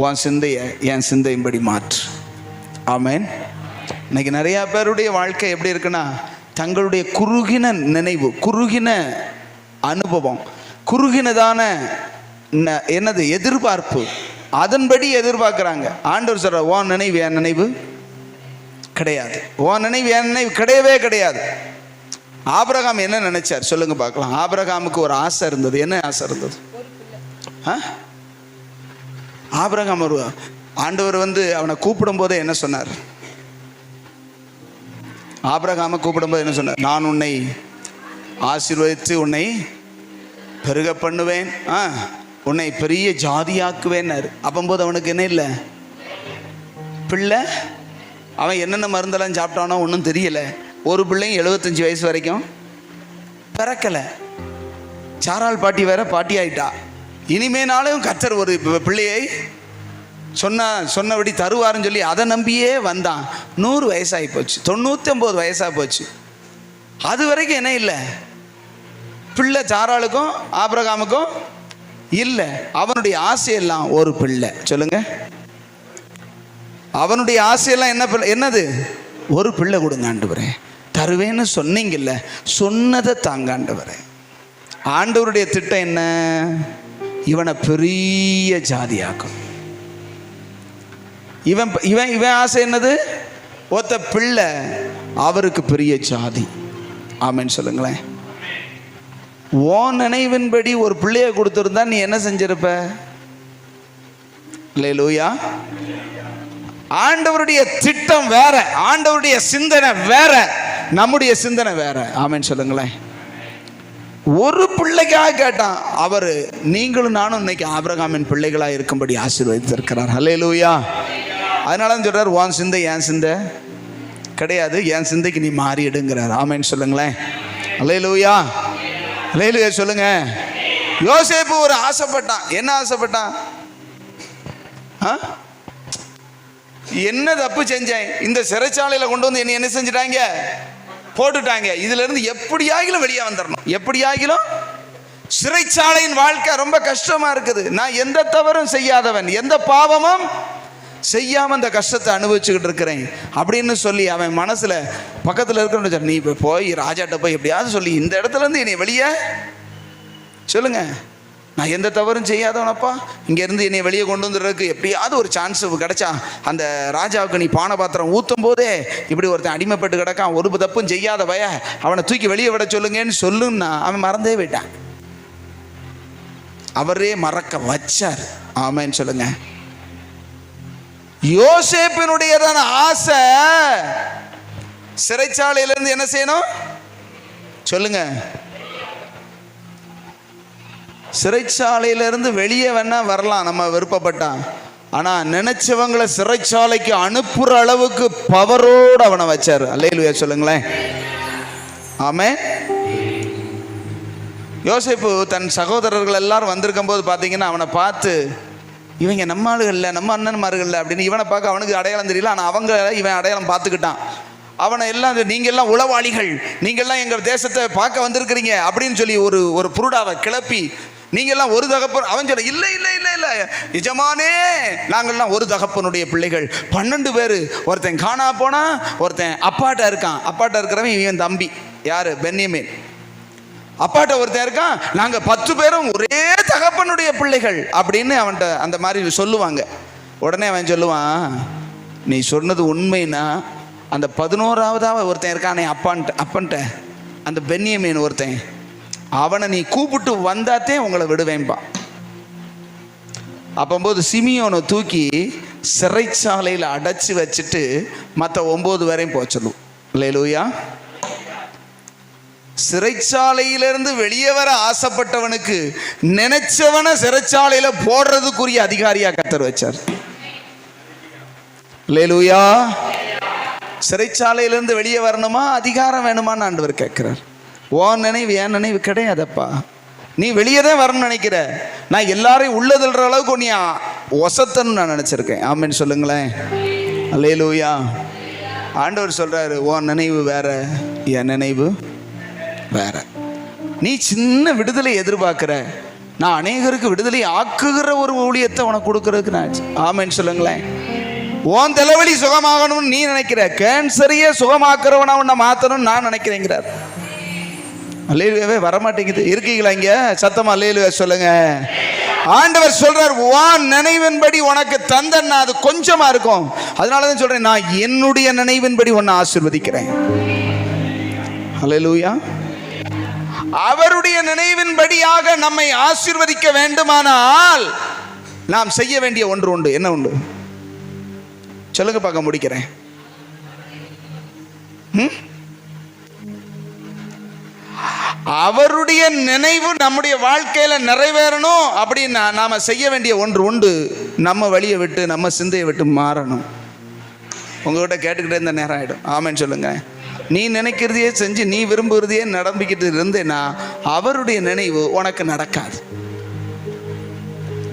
உன் சிந்தையை என் சிந்தையின்படி மாற்று. ஆமென். இன்னைக்கு நிறைய பேருடைய வாழ்க்கை எப்படி இருக்குன்னா, தங்களுடைய குறுகின நினைவு, குறுகின அனுபவம், குறுகினதான என்னது எதிர்பார்ப்பு, அதன்படி எதிர்பார்க்குறாங்க. ஆண்டவர் சொல்ற, உன் நினைவு என் நினைவு கிடையாது, உன் நினைவு என் நினைவு கிடையவே கிடையாது. ஆபிரகாம் என்ன நினைச்சார் சொல்லுங்க பார்க்கலாம். ஆபிரகாமுக்கு ஒரு ஆசை இருந்தது. என்ன ஆசை இருந்தது? ஆபிரகாம் ஒரு ஆண்டவர் வந்து அவனை கூப்பிடும் போதே என்ன சொன்னார்? ஆபிரகாமை கூப்பிடும் போது என்ன சொன்னார்? நான் உன்னை ஆசீர்வதித்து உன்னை பெருக பண்ணுவேன், உன்னை பெரிய ஜாதியாக்குவேன்னாரு. அப்போது அவனுக்கு என்ன இல்லை, பிள்ளை. அவன் என்னென்ன மருந்தெல்லாம் சாப்பிட்டானோ ஒன்றும் தெரியலை. ஒரு பிள்ளையும் 75 வயசு வரைக்கும் பிறக்கலை. சாரால் பாட்டி வேற பாட்டி ஆயிட்டா. இனிமேனாலும் கர்த்தர் ஒரு பிள்ளையை சொன்னபடி தருவாருன்னு சொல்லி அதை நம்பியே வந்தான். 100 வயசாகி போச்சு, 99 வயசாக போச்சு. அது வரைக்கும் என்ன இல்லை, பிள்ளை சாராளுக்கும் ஆபிரகாமுக்கும் இல்லை. அவனுடைய ஆசையெல்லாம் ஒரு பிள்ளை. சொல்லுங்க, அவனுடைய ஆசையெல்லாம் என்ன பிள்ளை, என்னது, ஒரு பிள்ளை கொடுங்க ஆண்டவரே, தருவேன்னு சொன்னீங்கல்ல, சொன்னதை தாங்க ஆண்டவரே. ஆண்டவருடைய திட்டம் என்ன, இவனை பெரிய ஜாதியாக்கும். இவன் இவன் இவன் ஆசை என்னது, ஒத்த பிள்ளை, அவருக்கு பெரிய ஜாதி. ஆமென் சொல்லுங்களேன். ஓன் நினைவின்படி ஒரு பிள்ளைய கொடுத்துருந்தா நீ என்ன செஞ்சிருப்ப? அல்லேலூயா. ஆண்டவருடைய திட்டம் வேற, ஆண்டவருடைய சிந்தனை வேற, நம்முடைய சிந்தனை வேற. ஆமென் சொல்லுங்களேன். ஒரு பிள்ளைக்காக கேட்டான் அவர். நீங்களும் நானும் இன்னைக்கு ஆபிரகாமின் பிள்ளைகளாக இருக்கும்படி ஆசீர்வதித்திருக்கிறார். அல்லேலூயா. அதனால தான் சொல்றார், உன் சிந்தை என் சிந்தை கிடையாது, என் சிந்தைக்கு நீ மாறிடுங்கிறார். ஆமென் சொல்லுங்களேன். அல்லேலூயா. அல்லேலூயா சொல்லுங்க. யோசேப்பு ஒரு ஆசைப்பட்டான். என்ன ஆசைப்பட்டான்? என்ன தப்பு செஞ்சேன், இந்த சிறைச்சாலையில் கொண்டு வந்து என்ன செஞ்சிட்டாங்க, போட்டுட்டாங்க. இதுல இருந்து எப்படியாகிலும் வெளியே வந்துடணும், எப்படியாகிலும். சிறைச்சாலையின் வாழ்க்கை ரொம்ப கஷ்டமா இருக்குது. நான் எந்த தவறும் செய்யாதவன், எந்த பாவமும் செய்யாம அந்த கஷ்டத்தை அனுபவிச்சுக்கிட்டு இருக்கிறேன் அப்படின்னு சொல்லி அவன் மனசுல பக்கத்தில் இருக்கிற, நீ போய் ராஜாட்ட போய் எப்படியாவது சொல்லி இந்த இடத்துல இருந்து என்னை வெளியே சொல்லுங்க, நான் எந்த தவறும் செய்யாதவனப்பா, இங்கேருந்து என்னை வெளியே கொண்டு வந்துடுறதுக்கு எப்படியாவது ஒரு சான்ஸ் கிடைச்சா, அந்த ராஜாவுக்கு நீ பானை பாத்திரம் ஊற்றும் போதே இப்படி ஒருத்தன் அடிமைப்பட்டு கிடக்கான், ஒரு தப்பும் செய்யாத பய, அவனை தூக்கி வெளியே விட சொல்லுங்கன்னு சொல்லுன்னா அவன் மறந்தே போயிட்டான். அவரே மறக்க வச்சார். ஆமென் சொல்லுங்க. யோசேப்பினுடையதான ஆசை சிறைச்சாலையிலிருந்து என்ன செய்யணும் சொல்லுங்க, சிறைச்சாலையிலிருந்து வெளியே வேணா வரலாம் நம்ம விருப்பப்பட்டா, ஆனா நினைச்சவங்களை சிறைச்சாலைக்கு அனுப்புற அளவுக்கு பவரோடு அவனை வச்சார். அல்லேலூயா சொல்லுங்களேன். ஆமென். யோசேப்பு தன் சகோதரர்கள் எல்லாரும் வந்திருக்கும் போது பார்த்தீங்கன்னா அவனை பார்த்து, இவங்க நம்ம ஆளுகள்ல, நம்ம அண்ணன்மார்கள்ல அப்படின்னு இவனை பார்க்க அவனுக்கு அடையாளம் தெரியல, ஆனால் அவங்க இவன் அடையாளம் பார்த்துக்கிட்டான். அவனை எல்லாம் நீங்க எல்லாம் உளவாளிகள், நீங்கள்லாம் எங்கள் தேசத்தை பார்க்க வந்திருக்கிறீங்க அப்படின்னு சொல்லி ஒரு புருடாவை கிளப்பி, நீங்கள்லாம் ஒரு தகப்பன். அவன் சொல்ல, இல்லை இல்லை இல்லை இல்லை எஜமானே, நாங்கள்லாம் ஒரு தகப்பனுடைய பிள்ளைகள், 12 பேர். ஒருத்தன் காணா போனா, ஒருத்தன் அப்பாட்ட இருக்கான், அப்பாட்ட இருக்கிறவன் இவன் தம்பி யாரு, பென்யமீன். அப்பாட்ட ஒருத்தன் இருக்கான், நாங்க 10 பேரும் ஒரே தகப்பனுடைய பிள்ளைகள் அப்படின்னு அவன்கிட்ட அந்த மாதிரி சொல்லுவாங்க. உடனே அவன் சொல்லுவான், நீ சொன்னது உண்மைன்னா அந்த 11ஆவதாக ஒருத்தன் இருக்கானே அப்பன்ட்ட அந்த பென்யமீன் ஒருத்தன், அவனை நீ கூப்பிட்டு வந்தாத்தே உங்களை விடுவேன்பா. அப்போது சிமியோனை தூக்கி சிறைச்சாலையில் அடைச்சி வச்சுட்டு மற்ற 9 வரையும் போக சொல்லுவோம். அல்லேலூயா. சிறைச்சாலையிலிருந்து வெளியே வர ஆசைப்பட்டவனுக்கு நினைச்சவனை சிறைச்சாலையில போடுறதுக்குரிய அதிகாரியா கர்த்தர் வச்சார். அல்லேலூயா. சிறைச்சாலையிலிருந்து வெளியே வரணுமா, அதிகாரம் வேணுமான்னு ஆண்டவர் கேட்கிறார். உன் நினைவு என் நினைவு கிடையாதப்பா, நீ வெளியே தான் வரணும்னு நினைக்கிற, நான் எல்லாரையும் உள்ளதுன்ற அளவுக்கு நீ ஒசத்தன்னு நான் நினைச்சிருக்கேன். ஆமென் சொல்லுங்களேன். அல்லேலூயா. ஆண்டவர் சொல்றாரு, உன் நினைவு வேற, என் நினைவு வேற. நீ சின்ன விடுதலை எதிர்பார்க்கிற, நான் அநேகருக்கு விடுதலை ஆக்குகிற ஒரு ஊழியத்தை உனக்கு கொடுக்கறதுக்கு நான். ஆமென் சொல்லுங்களேன். உன் தலைவலி சுகமாகணும்னு நீ நினைக்கிற, கேன்சரையே சுகமாக்குறவனா உன்னை மாத்தணும்னு நான் நினைக்கிறேங்கிறார். அல்லேலூயாவே வரமாட்டேங்குது. இருக்கீங்களா இங்க? சத்தமா அல்லேலூயா சொல்லுங்க. ஆண்டவர் சொல்றார், உன் நினைவின்படி உனக்கு தந்தன்னா அது கொஞ்சமா இருக்கும். அதனாலதான் சொல்றேன், நான் என்னுடைய நினைவின்படி உன்னை ஆசீர்வதிக்கிறேன். அல்லேலூயா. அவருடைய நினைவின்படியாக நம்மை ஆசீர்வதிக்க வேண்டுமானால் நாம் செய்ய வேண்டிய ஒன்று உண்டு. என்ன உண்டு சொல்லுங்க பார்க்க, முடிக்கிறேன். அவருடைய நினைவு நம்முடைய வாழ்க்கையில நிறைவேறணும் அப்படின்னா நாம செய்ய வேண்டிய ஒன்று உண்டு. நம்ம வழியை விட்டு நம்ம சிந்தையை விட்டு மாறணும். உங்ககிட்ட கேட்டுக்கிட்டே இந்த நேரம் ஆகிடும். ஆமென் சொல்லுங்க. நீ நினைக்கிறதையே செஞ்சு நீ விரும்புகிறதையே நடம்பிக்கிட்டு இருந்தேன்னா அவருடைய நினைவு உனக்கு நடக்காது.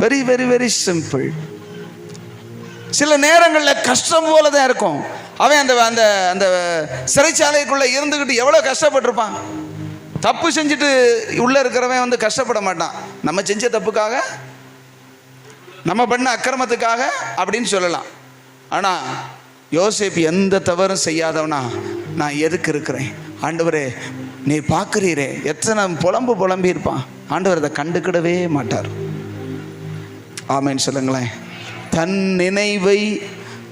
Very very very simple. சில நேரங்களில் கஷ்டம் போல தான் இருக்கும். அவன் அந்த அந்த அந்த சிறைச்சாலைக்குள்ளே இருந்துக்கிட்டு எவ்வளோ கஷ்டப்பட்டிருப்பான். தப்பு செஞ்சுட்டு உள்ளே இருக்கிறவன் வந்து கஷ்டப்பட மாட்டான். நம்ம செஞ்ச தப்புக்காக, நம்ம பண்ண அக்கிரமத்துக்காக அப்படின்னு சொல்லலாம். ஆனால் யோசேப்பு எந்த தவறும் செய்யாதவனா, நான் எதுக்கு இருக்கிறேன் ஆண்டவரே, நீ பார்க்குறீரே, எத்தனை புலம்பி இருப்பான். ஆண்டவர் அதை கண்டுக்கிடவே மாட்டார். ஆமென் சொல்லுங்களேன். தன் நினைவை,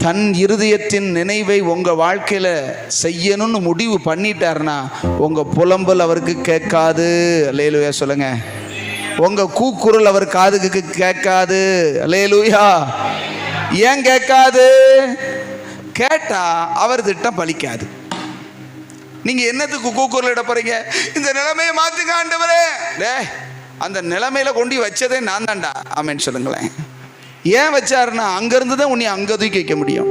தன் இருதயத்தின் நினைவை உங்கள் வாழ்க்கையில் செய்யணும்னு முடிவு பண்ணிட்டாருன்னா உங்கள் புலம்பல் அவருக்கு கேட்காது. அல்லேலூயா சொல்லுங்க. உங்கள் கூக்குரல் அவர் காதுக்கு கேட்காது. அல்லேலூயா. ஏன் கேட்காது? கேட்டா அவர் திட்டம் பலிக்காது. நீங்க என்னத்துக்கு கூக்குரல் இட போறீங்க? இந்த நிலைமையை மாத்துங்க ஆண்டவரே. அந்த நிலைமையில கொண்டு வச்சதே நான் தான்டா. ஆமென் சொல்லுங்களேன். ஏன் வச்சாருன்னா அங்கிருந்து தான் உன்னை அங்க தூக்கி வைக்க முடியும்.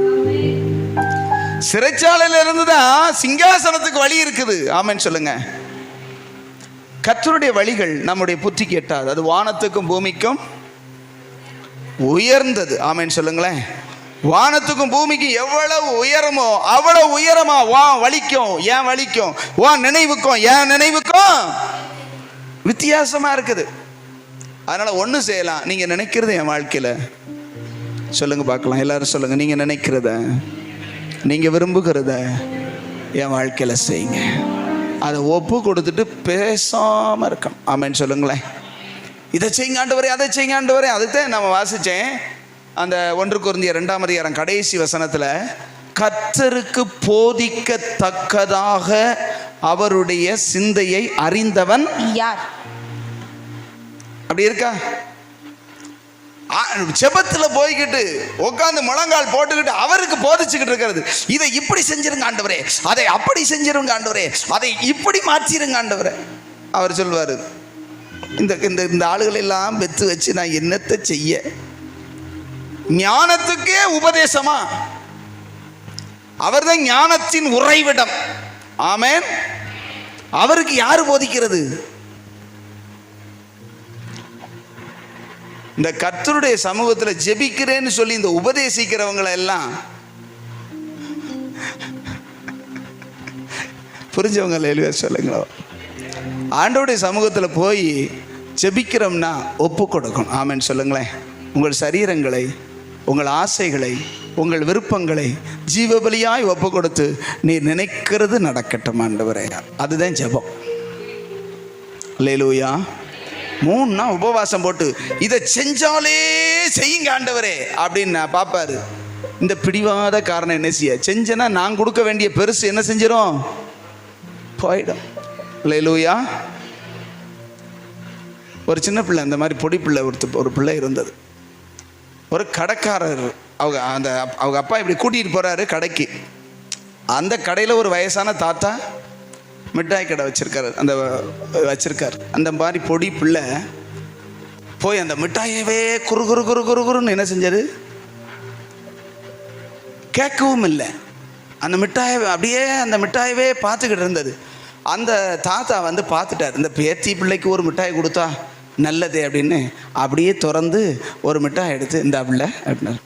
சிறைச்சாலையில இருந்து தான் சிங்காசனத்துக்கு வழி இருக்குது. ஆமென் சொல்லுங்க. கர்த்தருடைய வழிகள் நம்முடைய புத்திக்கு எட்டாது. அது வானத்துக்கும் பூமிக்கும் உயர்ந்தது. ஆமென் சொல்லுங்களேன். வானத்துக்கும் பூமிக்கும் எவ்வளவு உயரமோ அவ்வளவு உயரமா வா வலிக்கும். ஏன் வலிக்கும்? வா நினைவுக்கும் ஏன் நினைவுக்கும் வித்தியாசமா இருக்குது. அதனால ஒன்று செய்யலாம். நீங்க நினைக்கிறது என் வாழ்க்கையில சொல்லுங்க பார்க்கலாம். எல்லாரும் சொல்லுங்க. நீங்க நினைக்கிறத, நீங்க விரும்புகிறத என் வாழ்க்கையில செய்யுங்க. அதை ஒப்பு கொடுத்துட்டு பேசாம இருக்கணும். ஆமென் சொல்லுங்களேன். இதை செய்யுங்க ஆண்டவரே, அதை செய்யுங்க ஆண்டவரே. அதுதான் நம்ம வாசிச்சேன் அந்த 1 கொரிந்தியர் 2ஆம் அதிகாரம் கடைசி வசனத்தில், கர்த்தருக்கு போதிக்கத்தக்கதாக அவருடைய சிந்தையை அறிந்தவன் யார்? அப்படி இருக்கா? செபத்தில் போய்கிட்டு உட்காந்து முழங்கால் போட்டுக்கிட்டு அவருக்கு போதிச்சுக்கிட்டு இருக்கிறது. இதை இப்படி செஞ்சிருங்க ஆண்டவரே, அதை அப்படி செஞ்சிருங்க ஆண்டவரே, அதை இப்படி மாற்றிருங்க ஆண்டவரே. அவர் சொல்வார், இந்த இந்த ஆளுகளை எல்லாம் பெற்று வச்சு நான் என்னத்தை செய்ய? ஞானத்துக்கே உபதேசமா? அவர்தான் ஞானத்தின் உறைவிடம். ஆமென். அவருக்கு யாரு போதிக்கிறது? இந்த கர்த்தருடைய சமூகத்தில் ஜெபிக்கிறேன்னு சொல்லி இந்த உபதேசிக்கிறவங்களை எல்லாம் புரிஞ்சவங்க இல்லையா சொல்லுங்களோ. ஆண்டவருடைய சமூகத்தில் போய் ஜெபிக்கிறோம்னா ஒப்பு கொடுக்கணும். ஆமென் சொல்லுங்களேன். உங்கள் சரீரங்களை, உங்கள் ஆசைகளை, உங்கள் விருப்பங்களை ஜீவபலியாய் ஒப்பு கொடுத்து நீ நினைக்கிறது நடக்கட்டும் ஆண்டவரே. அதுதான் ஜெபம். அல்லேலூயா. 3 நாள் உபவாசம் போட்டு இதை செஞ்சாலே செய்யுங்க ஆண்டவரே அப்படின்னு நான் பார்ப்பாரு. இந்த பிடிவாத காரணம் என்ன செய்ய? செஞ்சேன்னா நான் கொடுக்க வேண்டிய பெருசு என்ன செஞ்சிடும்? போயிடும். அல்லேலூயா. ஒரு சின்ன பிள்ளை, அந்த மாதிரி பொடி பிள்ளை ஒரு பிள்ளை இருந்தது. ஒரு கடைக்காரர், அவங்க அப்பா இப்படி கூட்டிகிட்டு போகிறாரு கடைக்கு. அந்த கடையில் ஒரு வயசான தாத்தா மிட்டாய் கடை வச்சிருக்காரு. அந்த மாதிரி பொடி பிள்ளை போய் அந்த மிட்டாயவே குறு குறு குறு குறு குருன்னு என்ன செஞ்சாரு? கேட்கவும் இல்லை. அந்த மிட்டாயை அப்படியே அந்த மிட்டாயவே பார்த்துக்கிட்டு இருந்தது. அந்த தாத்தா வந்து பார்த்துட்டார், இந்த பேத்தி பிள்ளைக்கு ஒரு மிட்டாய் கொடுத்தா நல்லதே அப்படின்னு அப்படியே திறந்து ஒரு மிட்டாய் எடுத்து இந்த பிள்ளை அப்படின்னாரு.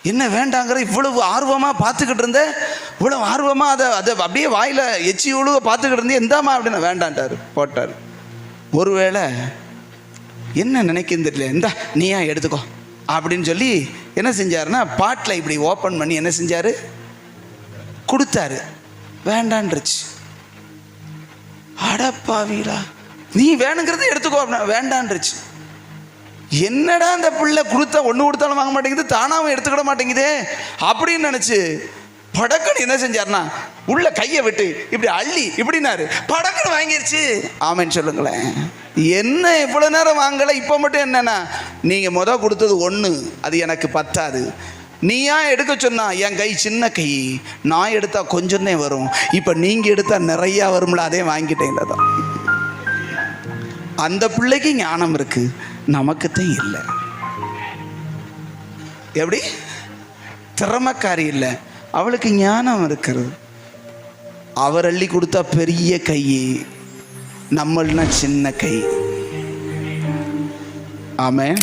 என்ன வேண்டாங்கிற இவ்வளவு ஆர்வமாக பார்த்துக்கிட்டு இருந்தேன், இவ்வளவு ஆர்வமாக அதை அப்படியே வாயில் எச்சி உழுவ பார்த்துக்கிட்டு இருந்தேன், எந்தாமா அப்படின்னு வேண்டான்ட்டார், போட்டார். ஒருவேளை என்ன நினைக்கிறது தெரியல, இந்தா நீயா எடுத்துக்கோ அப்படின்னு சொல்லி என்ன செஞ்சாருன்னா பாட்டில் இப்படி ஓப்பன் பண்ணி என்ன செஞ்சார்? கொடுத்தாரு. வேண்டான்றுச்சு. அடப்பாவீரா, நீ வேணுங்கிறத எடுத்துக்கோ அப்படின்னா வேண்டான்றுச்சு. என்னடா அந்த பிள்ளை ஒன்று கொடுத்தாலும் வாங்க மாட்டேங்குது, தானாவும் எடுத்துக்கிட மாட்டேங்குதே அப்படின்னு நினச்சி படக்குன்னு என்ன செஞ்சார்னா உள்ள கையை விட்டு இப்படி அள்ளி இப்படின்னாரு, படக்குன்னு வாங்கிருச்சு. ஆமென் சொல்லுங்களேன். என்ன இவ்வளோ நேரம் வாங்கலை, இப்போ மட்டும் என்னன்னா நீங்கள் கொடுத்தது 1, அது எனக்கு பத்தாது, நீயா எடுக்க சொன்னா என் கை சின்ன கை, நான் எடுத்தா கொஞ்சம் தான் வரும், இப்போ நீங்கள் எடுத்தா நிறையா வரும்ல, அதே வாங்கிட்டேன் தான். அந்த பிள்ளைக்கு ஞானம் இருக்கு, நமக்குத்தான் இல்லை. எப்படி? திறமைக்காரி இல்லை, அவளுக்கு ஞானம் இருக்கிறது. அவர் அள்ளி கொடுத்தா பெரிய கை, நம்மள்னா சின்ன கை. ஆமென்.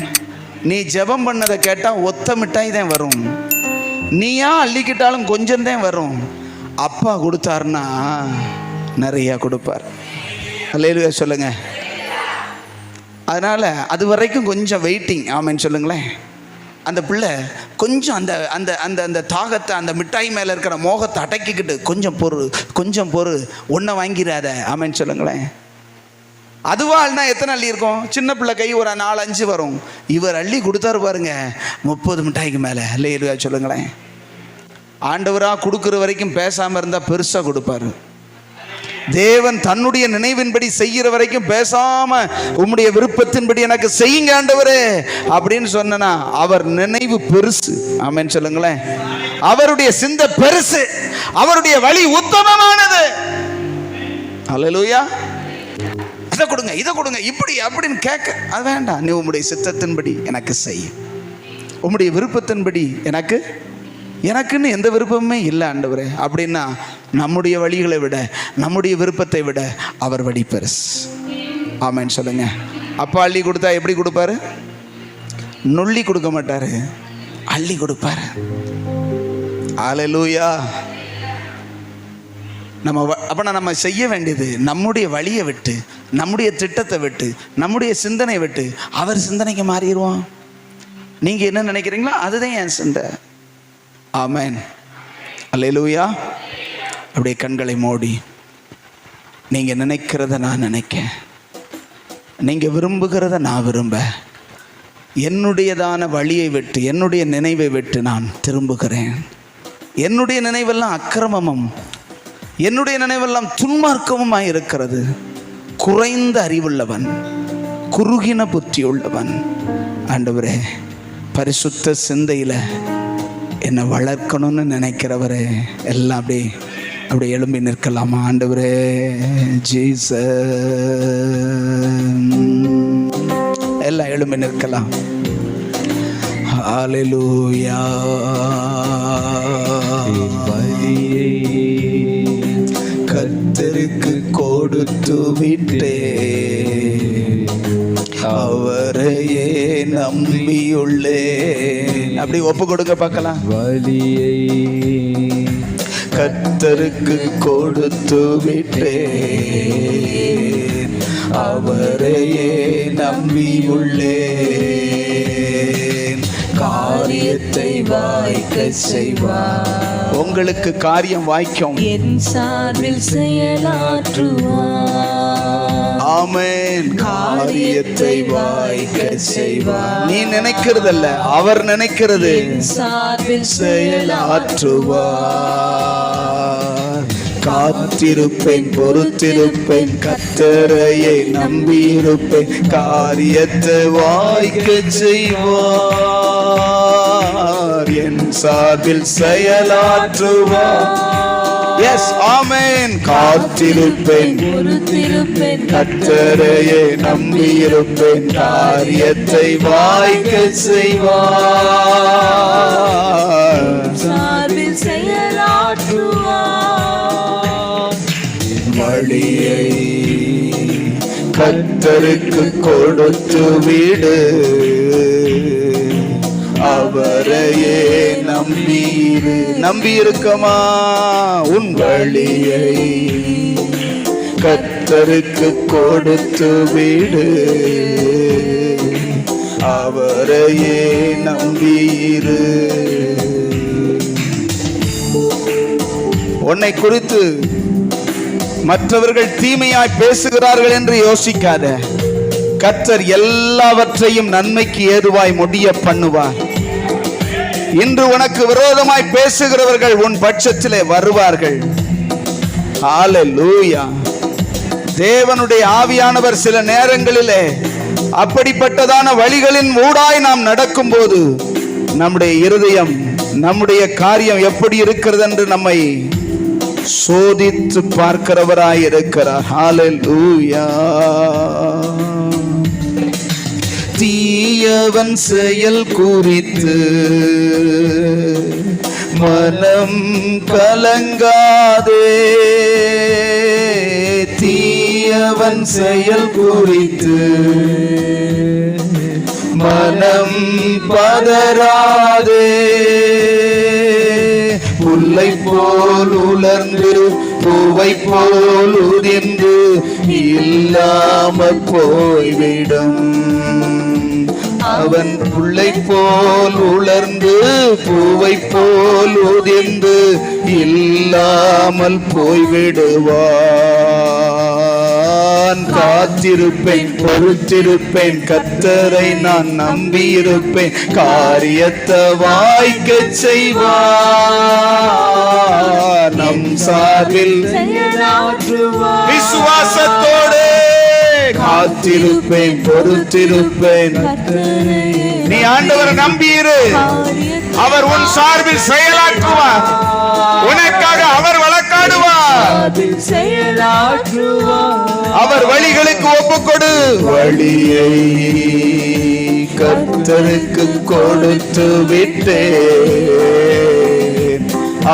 நீ ஜெபம் பண்ணதை கேட்டால் ஒத்த மிட்டாய் தான் வரும், நீயா அள்ளிக்கிட்டாலும் கொஞ்சம் தான் வரும். அப்பா கொடுத்தாருன்னா நிறையா கொடுப்பார். அல்லேலூயா சொல்லுங்க. அதனால் அது வரைக்கும் கொஞ்சம் வெயிட்டிங். ஆமென் சொல்லுங்களேன். அந்த பிள்ளை கொஞ்சம் அந்த அந்த அந்த அந்த தாகத்தை, அந்த மிட்டாய் மேலே இருக்கிற மோகத்தை அடக்கிக்கிட்டு, கொஞ்சம் பொறு ஒன்றை வாங்கிடாத. ஆமென் சொல்லுங்களேன். அதுவாள்னா எத்தனை அள்ளி இருக்கும்? சின்ன பிள்ளை கை ஒரு 4-5 வரும். இவர் அள்ளி கொடுத்தாரு பாருங்க 30 மிட்டாய்க்கு மேலே. அல்லேலூயா சொல்லுங்களேன். ஆண்டவராக கொடுக்குற வரைக்கும் பேசாமல் இருந்தால் பெருசாக கொடுப்பாரு. தேவன் தன்னுடைய நினைவின்படி செய்கிற வரைக்கும் பேசாம, உம்முடைய விருப்பத்தின்படி எனக்கு செய்யுங்க ஆண்டவரே அப்படின்னு சொன்னா அவர் நினைவு பெருசு. ஆமென் சொல்லுங்களேன். அவருடைய சிந்தை பெருசு, அவருடைய வழி உத்தமமானது. அல்லேலூயா. இதை கொடுங்க, இதை கொடுங்க, இப்படி அப்படின்னு கேட்க அது வேண்டாம். நீ உம்முடைய சித்தத்தின்படி எனக்கு செய், உம்முடைய விருப்பத்தின்படி எனக்குன்னு எந்த விருப்பமுமே இல்லை ஆண்டவரே அப்படின்னா, நம்முடைய வழிகளை விட, நம்முடைய விருப்பத்தை விட அவர் வழி பெருசு. ஆமென் சொல்லுங்க. அப்பா அள்ளி கொடுத்தா எப்படி கொடுப்பாரு? நொள்ளி கொடுக்க மாட்டாரு, அள்ளி கொடுப்பாரு. அல்லேலூயா. நம்ம செய்ய வேண்டியது, நம்முடைய வழியை விட்டு, நம்முடைய திட்டத்தை விட்டு, நம்முடைய சிந்தனை விட்டு அவர் சிந்தனைக்கு மாறிடுவோம். நீங்கள் என்ன நினைக்கிறீங்களோ அதுதான் என் சிந்தை. ஆமென். அல்லேலூயா. அப்படியே கண்களை மூடி, நீங்கள் நினைக்கிறத நான் நினைக்க, நீங்கள் விரும்புகிறத நான் விரும்ப, என்னுடையதான வழியை விட்டு, என்னுடைய நினைவை விட்டு நான் திரும்புகிறேன். என்னுடைய நினைவெல்லாம் அக்கிரமமும், என்னுடைய நினைவெல்லாம் துன்மார்க்கமுமாய் இருக்கிறது. குறைந்த அறிவுள்ளவன், குறுகின புத்தி உள்ளவன். ஆண்டவரே, பரிசுத்த சிந்தையில் என்னை வளர்க்கணும்னு நினைக்கிறவரே, எல்லாம் அப்படி எழும்பி நிற்கலாமா? ஆண்டவரே ஜீசஸ், எல்லாம் எழும்பி நிற்கலாம். ஹல்லேலூயா. கர்த்தருக்கு கொடுத்து விட்டே, அவரையே நம்பியுள்ளே. அப்படி ஒப்பு கொடுங்க பார்க்கலாம். வலியை கர்த்தருக்கு கொடுத்து விட்டே, அவரையே நம்பியுள்ளே. காரியத்தை வாய்க்க செய்வார். உங்களுக்கு காரியம் வாய்க்கும், என் சார்பில் செயலாற்றுவார். ஆமென். காரியத்தை வாய்க்க செய்வார். நீ நினைக்கிறதல்ல, அவர் நினைக்கிறது. சார்பில் செயலாற்றுவார். காத்திருப்பேன், பொறுத்திருப்பேன், கர்த்தரையே நம்பியிருப்பேன். காரியத்தை வாய்க்க செய்வார், என் சார்பில் செயலாற்றுவார். எஸ், ஆமென். காத்திருப்பேன், பொறுத்திருப்பேன், கர்த்தரையே நம்பியிருப்பேன். காரியத்தை வாய்க்க செய்வார், சார்பில் செயலாற்றுவார். வழியை கர்த்தருக்கு கொடுத்து விடு, அவரையே நம்பியிருக்கமா? உன் வழியை கர்த்தருக்கு கொடுத்து விடு, அவரையே நம்பியிரு. உன்னை குறித்து மற்றவர்கள் தீமையாய் பேசுகிறார்கள் என்று யோசிக்காத. கர்த்தர் எல்லாவற்றையும் நன்மைக்கு ஏதுவாய் முடிய பண்ணுவார். இன்று உனக்கு விரோதமாய் பேசுகிறவர்கள் உன் பட்சத்திலே வருவார்கள். ஹல்லேலூயா. தேவனுடைய ஆவியானவர் சில நேரங்களிலே அப்படிப்பட்டதான வழிகளின் ஊடாய் நாம் நடக்கும்போது நம்முடைய இருதயம் நம்முடைய காரியம் எப்படி இருக்கிறது என்று நம்மை சோதித்து பார்க்கிறவராய் இருக்கிறார். ஹல்லேலூயா. தீயவன் செயல் குறித்து மனம் கலங்காதே, தீயவன் செயல் குறித்து மனம் பதறாதே. புல்லை போல் உலர்ந்து பூவை போல் உதிர்ந்து இல்லாம போய்விடும். அவன் புல்லை போல் உலர்ந்து பூவை போல் உதிர்ந்து இல்லாமல் போய்விடுவான். காத்திருப்பேன், பொறுத்திருப்பேன், கர்த்தரை நான் நம்பியிருப்பேன், காரியத்தை வாய்க்க செய்வார். நம் சார்பில் விசுவாசத்தோடு காத்திருப்பேன், பொறுத்திருப்பேன். நீ ஆண்டவரை நம்பியிரு, அவர் உன் சார்பில் செயலாற்றுவார். உனக்காக அவர் வழக்காடுவார். அவர் வழிகளுக்கு ஒப்புக்கொடு. வழியை கர்த்தருக்கு கொடுத்து விட்டேன்,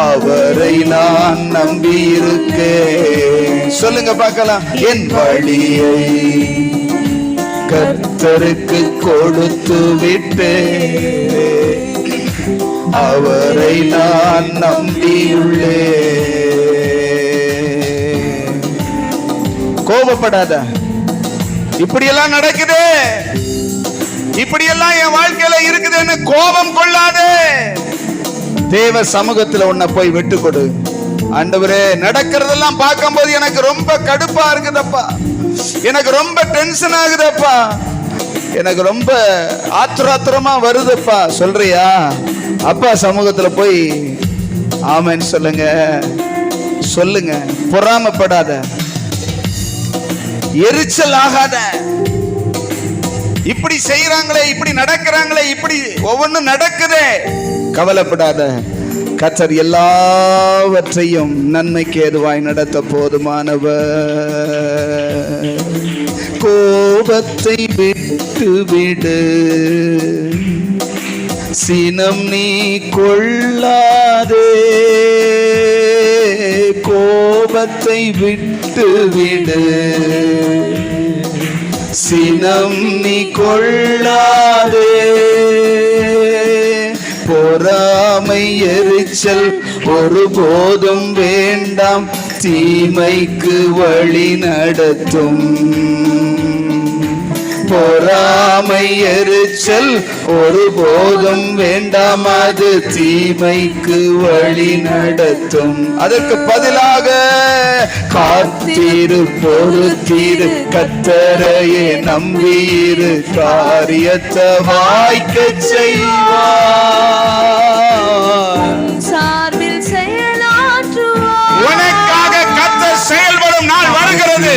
அவரை நான் நம்பியிருக்கேன். சொல்லுங்க பார்க்கலாம். என் வழியை கர்த்தருக்கு கொடுத்து விட்டேன், அவரை நான் நம்பியுள்ளேன். கோபப்படாத. இப்படியெல்லாம் நடக்குது, இப்படியெல்லாம் என் வாழ்க்கையில இருக்குதுன்னு கோபம் கொள்ளாதே. தேவ சமூகத்துல உன்னை போய் விட்டு கொடு. ஆண்டவரே, நடக்கிறதெல்லாம் பார்க்கும்போது எனக்கு ரொம்ப கடுப்பா இருக்குதப்பா, எனக்கு ரொம்ப டென்ஷன் ஆகுதப்பா, எனக்கு ரொம்ப ஆத்திரமா வருதுப்பா சொல்றியா? அப்பா சமூகத்துல போய் ஆமென் சொல்லுங்க, சொல்லுங்க. பொறாமப்படாத, எரிச்சல் ஆகாத. இப்படி செய்யறாங்களே, இப்படி நடக்கிறாங்களே, இப்படி ஒவ்வொன்றும் நடக்குதே, கவலைப்படாத. கர்த்தர் எல்லாவற்றையும் நன்மைக்கு ஏதுவாய் நடத்த போதுமானவர். கோபத்தை விட்டு விடு, சினம் நீ கொள்ளாதே. கோபத்தை விட்டு விடு, சினம் நீ கொள்ளாதே. பொறாமை எரிச்சல் ஒருபோதும் வேண்டாம், தீமைக்கு வழி நடத்தும். பொறாமை எரிச்சல் ஒருபோதும் வேண்டாம், அது தீமைக்கு வழி நடத்தும். அதற்கு பதிலாக காத்திரு, பொறுத்திரு, கர்த்தரையே நம்பியிரு, காரியத்தை வாய்க்க செய்வார். சார்பில் செயலாற்றுவார். உனக்காக கர்த்தர் செயல்படும் நாள் வருகிறது.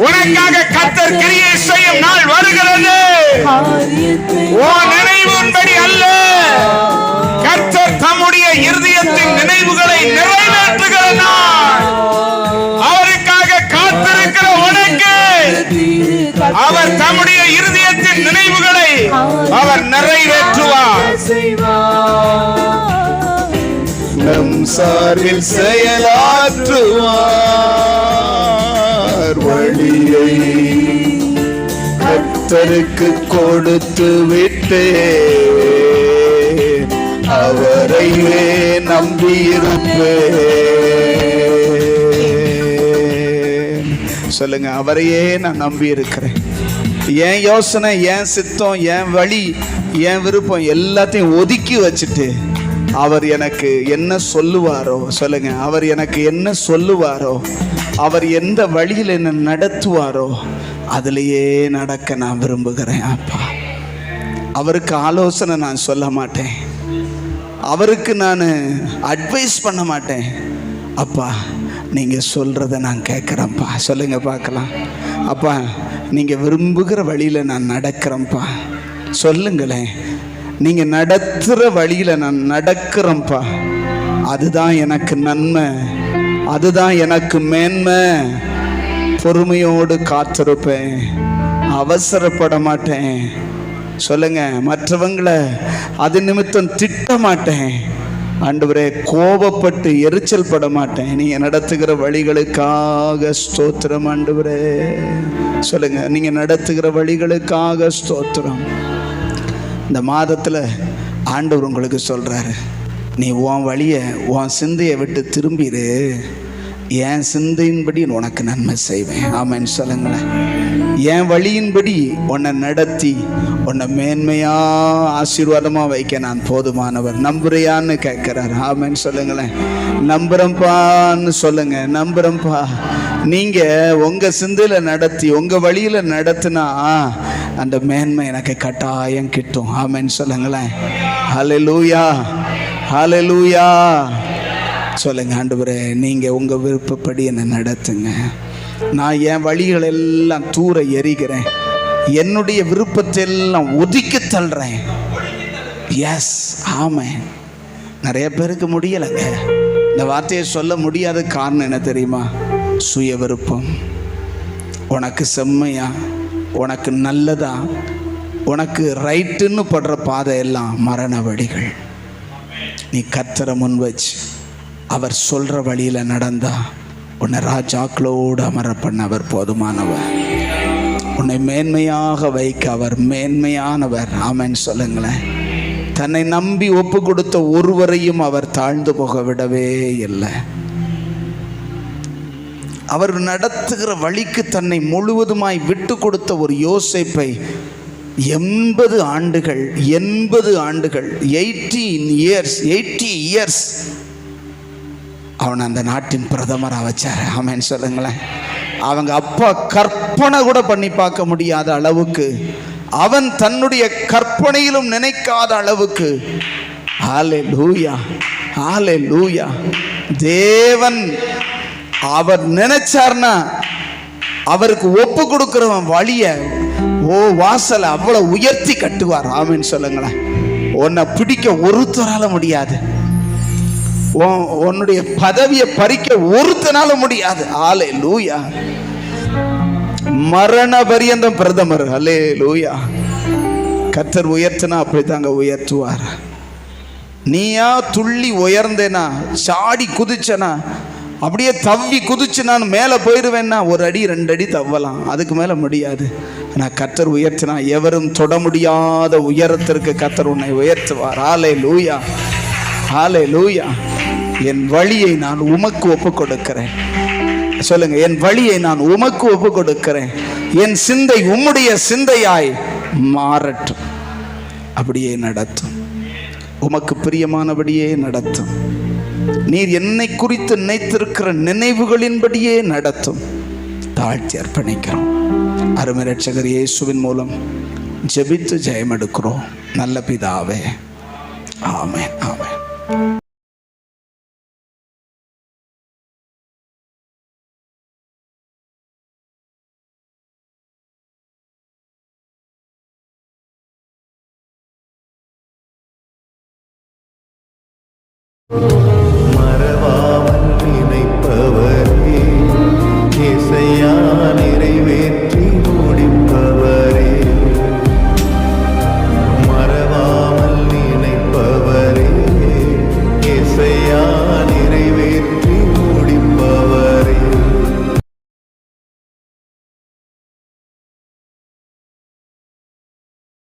உனக்காக கர்த்தர் கிரியை செய்யும் நாள் வருகிறது. உன் நினைவின்படி அல்ல, கர்த்தர் தம்முடைய இருதயத்தின் நினைவுகளை நிறைவேற்றுகிற நாள். அவருக்காக காத்திருக்கிற உனக்கு அவர் தம்முடைய இருதயத்தின் நினைவுகளை அவர் நிறைவேற்றுவார். நம் சார்பில் செயலாற்றுவார். வழியை கர்த்தருக்கு கொடுத்து விட்டேன், அவரையே நம்பியிருப்பேன். சொல்லுங்க, அவரையே நான் நம்பி இருக்கிறேன். என் யோசனை, என் சித்தம், என் வழி, என் விருப்பம் எல்லாத்தையும் ஒதுக்கி வச்சுட்டு அவர் எனக்கு என்ன சொல்லுவாரோ, சொல்லுங்க, அவர் எனக்கு என்ன சொல்லுவாரோ, அவர் எந்த வழியில் என்ன நடத்துவாரோ அதுலேயே நடக்க நான் விரும்புகிறேன். அப்பா, அவருக்கு ஆலோசனை நான் சொல்ல மாட்டேன், அவருக்கு நான் அட்வைஸ் பண்ண மாட்டேன். அப்பா, நீங்கள் சொல்கிறத நான் கேட்குறேன்ப்பா. சொல்லுங்க பார்க்கலாம். அப்பா, நீங்கள் விரும்புகிற வழியில் நான் நடக்கிறேன்ப்பா. சொல்லுங்களேன். நீங்க நடத்துற வழியில நான் நடக்கிறேன்ப்பா, அதுதான் எனக்கு நன்மை, அதுதான் எனக்கு மேன்மை. பொறுமையோடு காத்திருப்பேன், அவசரப்பட மாட்டேன். சொல்லுங்க, மற்றவங்களை அது நிமித்தம் திட்ட மாட்டேன். ஆண்டவரே, கோபப்பட்டு எரிச்சல் பட மாட்டேன். நீங்க நடத்துகிற வழிகளுக்காக ஸ்தோத்திரம் ஆண்டவரே. சொல்லுங்க, நீங்க நடத்துகிற வழிகளுக்காக ஸ்தோத்திரம். இந்த மாதத்துல ஆண்டவர் உங்களுக்கு சொல்றாரு, நீ உன் வழியை, உன் சிந்தையை விட்டு திரும்பிடு, என் சிந்தையின்படி உனக்கு நன்மை செய்வேன். ஆமென் சொல்லுங்களேன். என் வழியின்படி உன்னை நடத்தி உன்னை மேன்மையா ஆசீர்வாதமா வைக்க நான் போதுமானவர். நம்புறியான்னு கேட்கிறார். ஆமென் சொல்லுங்களேன். நம்புறேன்பான்னு சொல்லுங்க. நம்புறேன்ப்பா. நீங்க உங்க சிந்தையில நடத்தி உங்க வழியில நடத்தினா அந்த மேன்மை எனக்கு கட்டாயம் கிட்டும். ஆமென் சொல்லுங்களேன். ஹல்லேலூயா, ஹல்லேலூயா. சொல்லுங்க, ஆண்டவரே நீங்க உங்க விருப்பப்படி என்னை நடத்துங்க. நான் என் வழிகள் எல்லாம் தூர எறிகிறேன், என்னுடைய விருப்பத்தை எல்லாம் ஒதுக்கி தள்ளுறேன். எஸ், ஆமென். நிறைய பேருக்கு முடியலைங்க. இந்த வார்த்தையை சொல்ல முடியாத காரணம் என்ன தெரியுமா? சுய விருப்பம். உனக்கு செம்மையா, உனக்கு நல்லதா, உனக்கு ரைட்டுன்னு படுற பாதை எல்லாம் மரண வழிகள். நீ கர்த்தரை முன் வச்சு அவர் சொல்ற வழியில நடந்தா உன்னை ராஜாக்களோடு அமர பண்ண அவர் போதுமானவர். உன்னை மேன்மையாக வைக்க அவர் மேன்மையானவர். ஆமென் சொல்லுங்களேன். தன்னை நம்பி ஒப்பு கொடுத்த ஒருவரையும் அவர் தாழ்ந்து போக விடவே இல்லை. அவர் நடத்துகிற வழிக்கு தன்னை முழுவதுமாய் விட்டு கொடுத்த ஒரு யோசேப்பை 80 ஆண்டுகள் 80 இயர்ஸ் அவன் அந்த நாட்டின் பிரதமராக வச்சார். ஆமென் சொல்லுங்களேன். அவங்க அப்பா கற்பனை கூட பண்ணி பார்க்க முடியாத அளவுக்கு, அவன் தன்னுடைய கற்பனையிலும் நினைக்காத அளவுக்கு, ஹல்லேலூயா, ஹல்லேலூயா, தேவன் அவர் நினைச்சார்னா அவருக்கு ஒப்பு கொடுக்கிறவன் வழிய வாசலை அவ்வளவு உயர்த்தி கட்டுவார். ஆமென் சொல்லுங்களேன். உன்னை பிடிக்க ஒருத்தரால முடியாது, உன்னுடைய பதவியை பறிக்க ஒருத்தனால முடியாது. ஹல்லேலூயா. மரண பரியந்தம் பிரதமர். ஹல்லேலூயா. கர்த்தர் உயர்த்தினா அப்படித்தாங்க உயர்த்துவார். நீயா துள்ளி உயர்ந்தேனா, சாடி குதிச்சனா, அப்படியே தவ்வி குதிச்சு நான் மேலே போயிடுவேன்னா 1 அடி 2 அடி தவ்வலாம், அதுக்கு மேலே முடியாது. ஆனால் கர்த்தர் உயர்த்தினா எவரும் தொட முடியாத உயரத்திற்கு கர்த்தர் உன்னை உயர்த்துவார். ஹல்லேலூயா, ஹல்லேலூயா. என் வழியை நான் உமக்கு ஒப்பு கொடுக்கிறேன். சொல்லுங்க, என் வழியை நான் உமக்கு ஒப்பு கொடுக்கிறேன். என் சிந்தை உம்முடைய சிந்தையாய் மாறட்டும். அப்படியே நடத்தும், உமக்கு பிரியமானபடியே நடத்தும். நீர் என்னை குறித்து நினைத்திருக்கிற நினைவுகளின்படியே நடத்தும். தாழ்த்தி அர்ப்பணிக்கிறோம். அருமை இரட்சகர் இயேசுவின் மூலம் ஜெபித்து ஜெயம் எடுக்கிறோம். நல்ல பிதாவே, ஆமென், ஆமென். Oh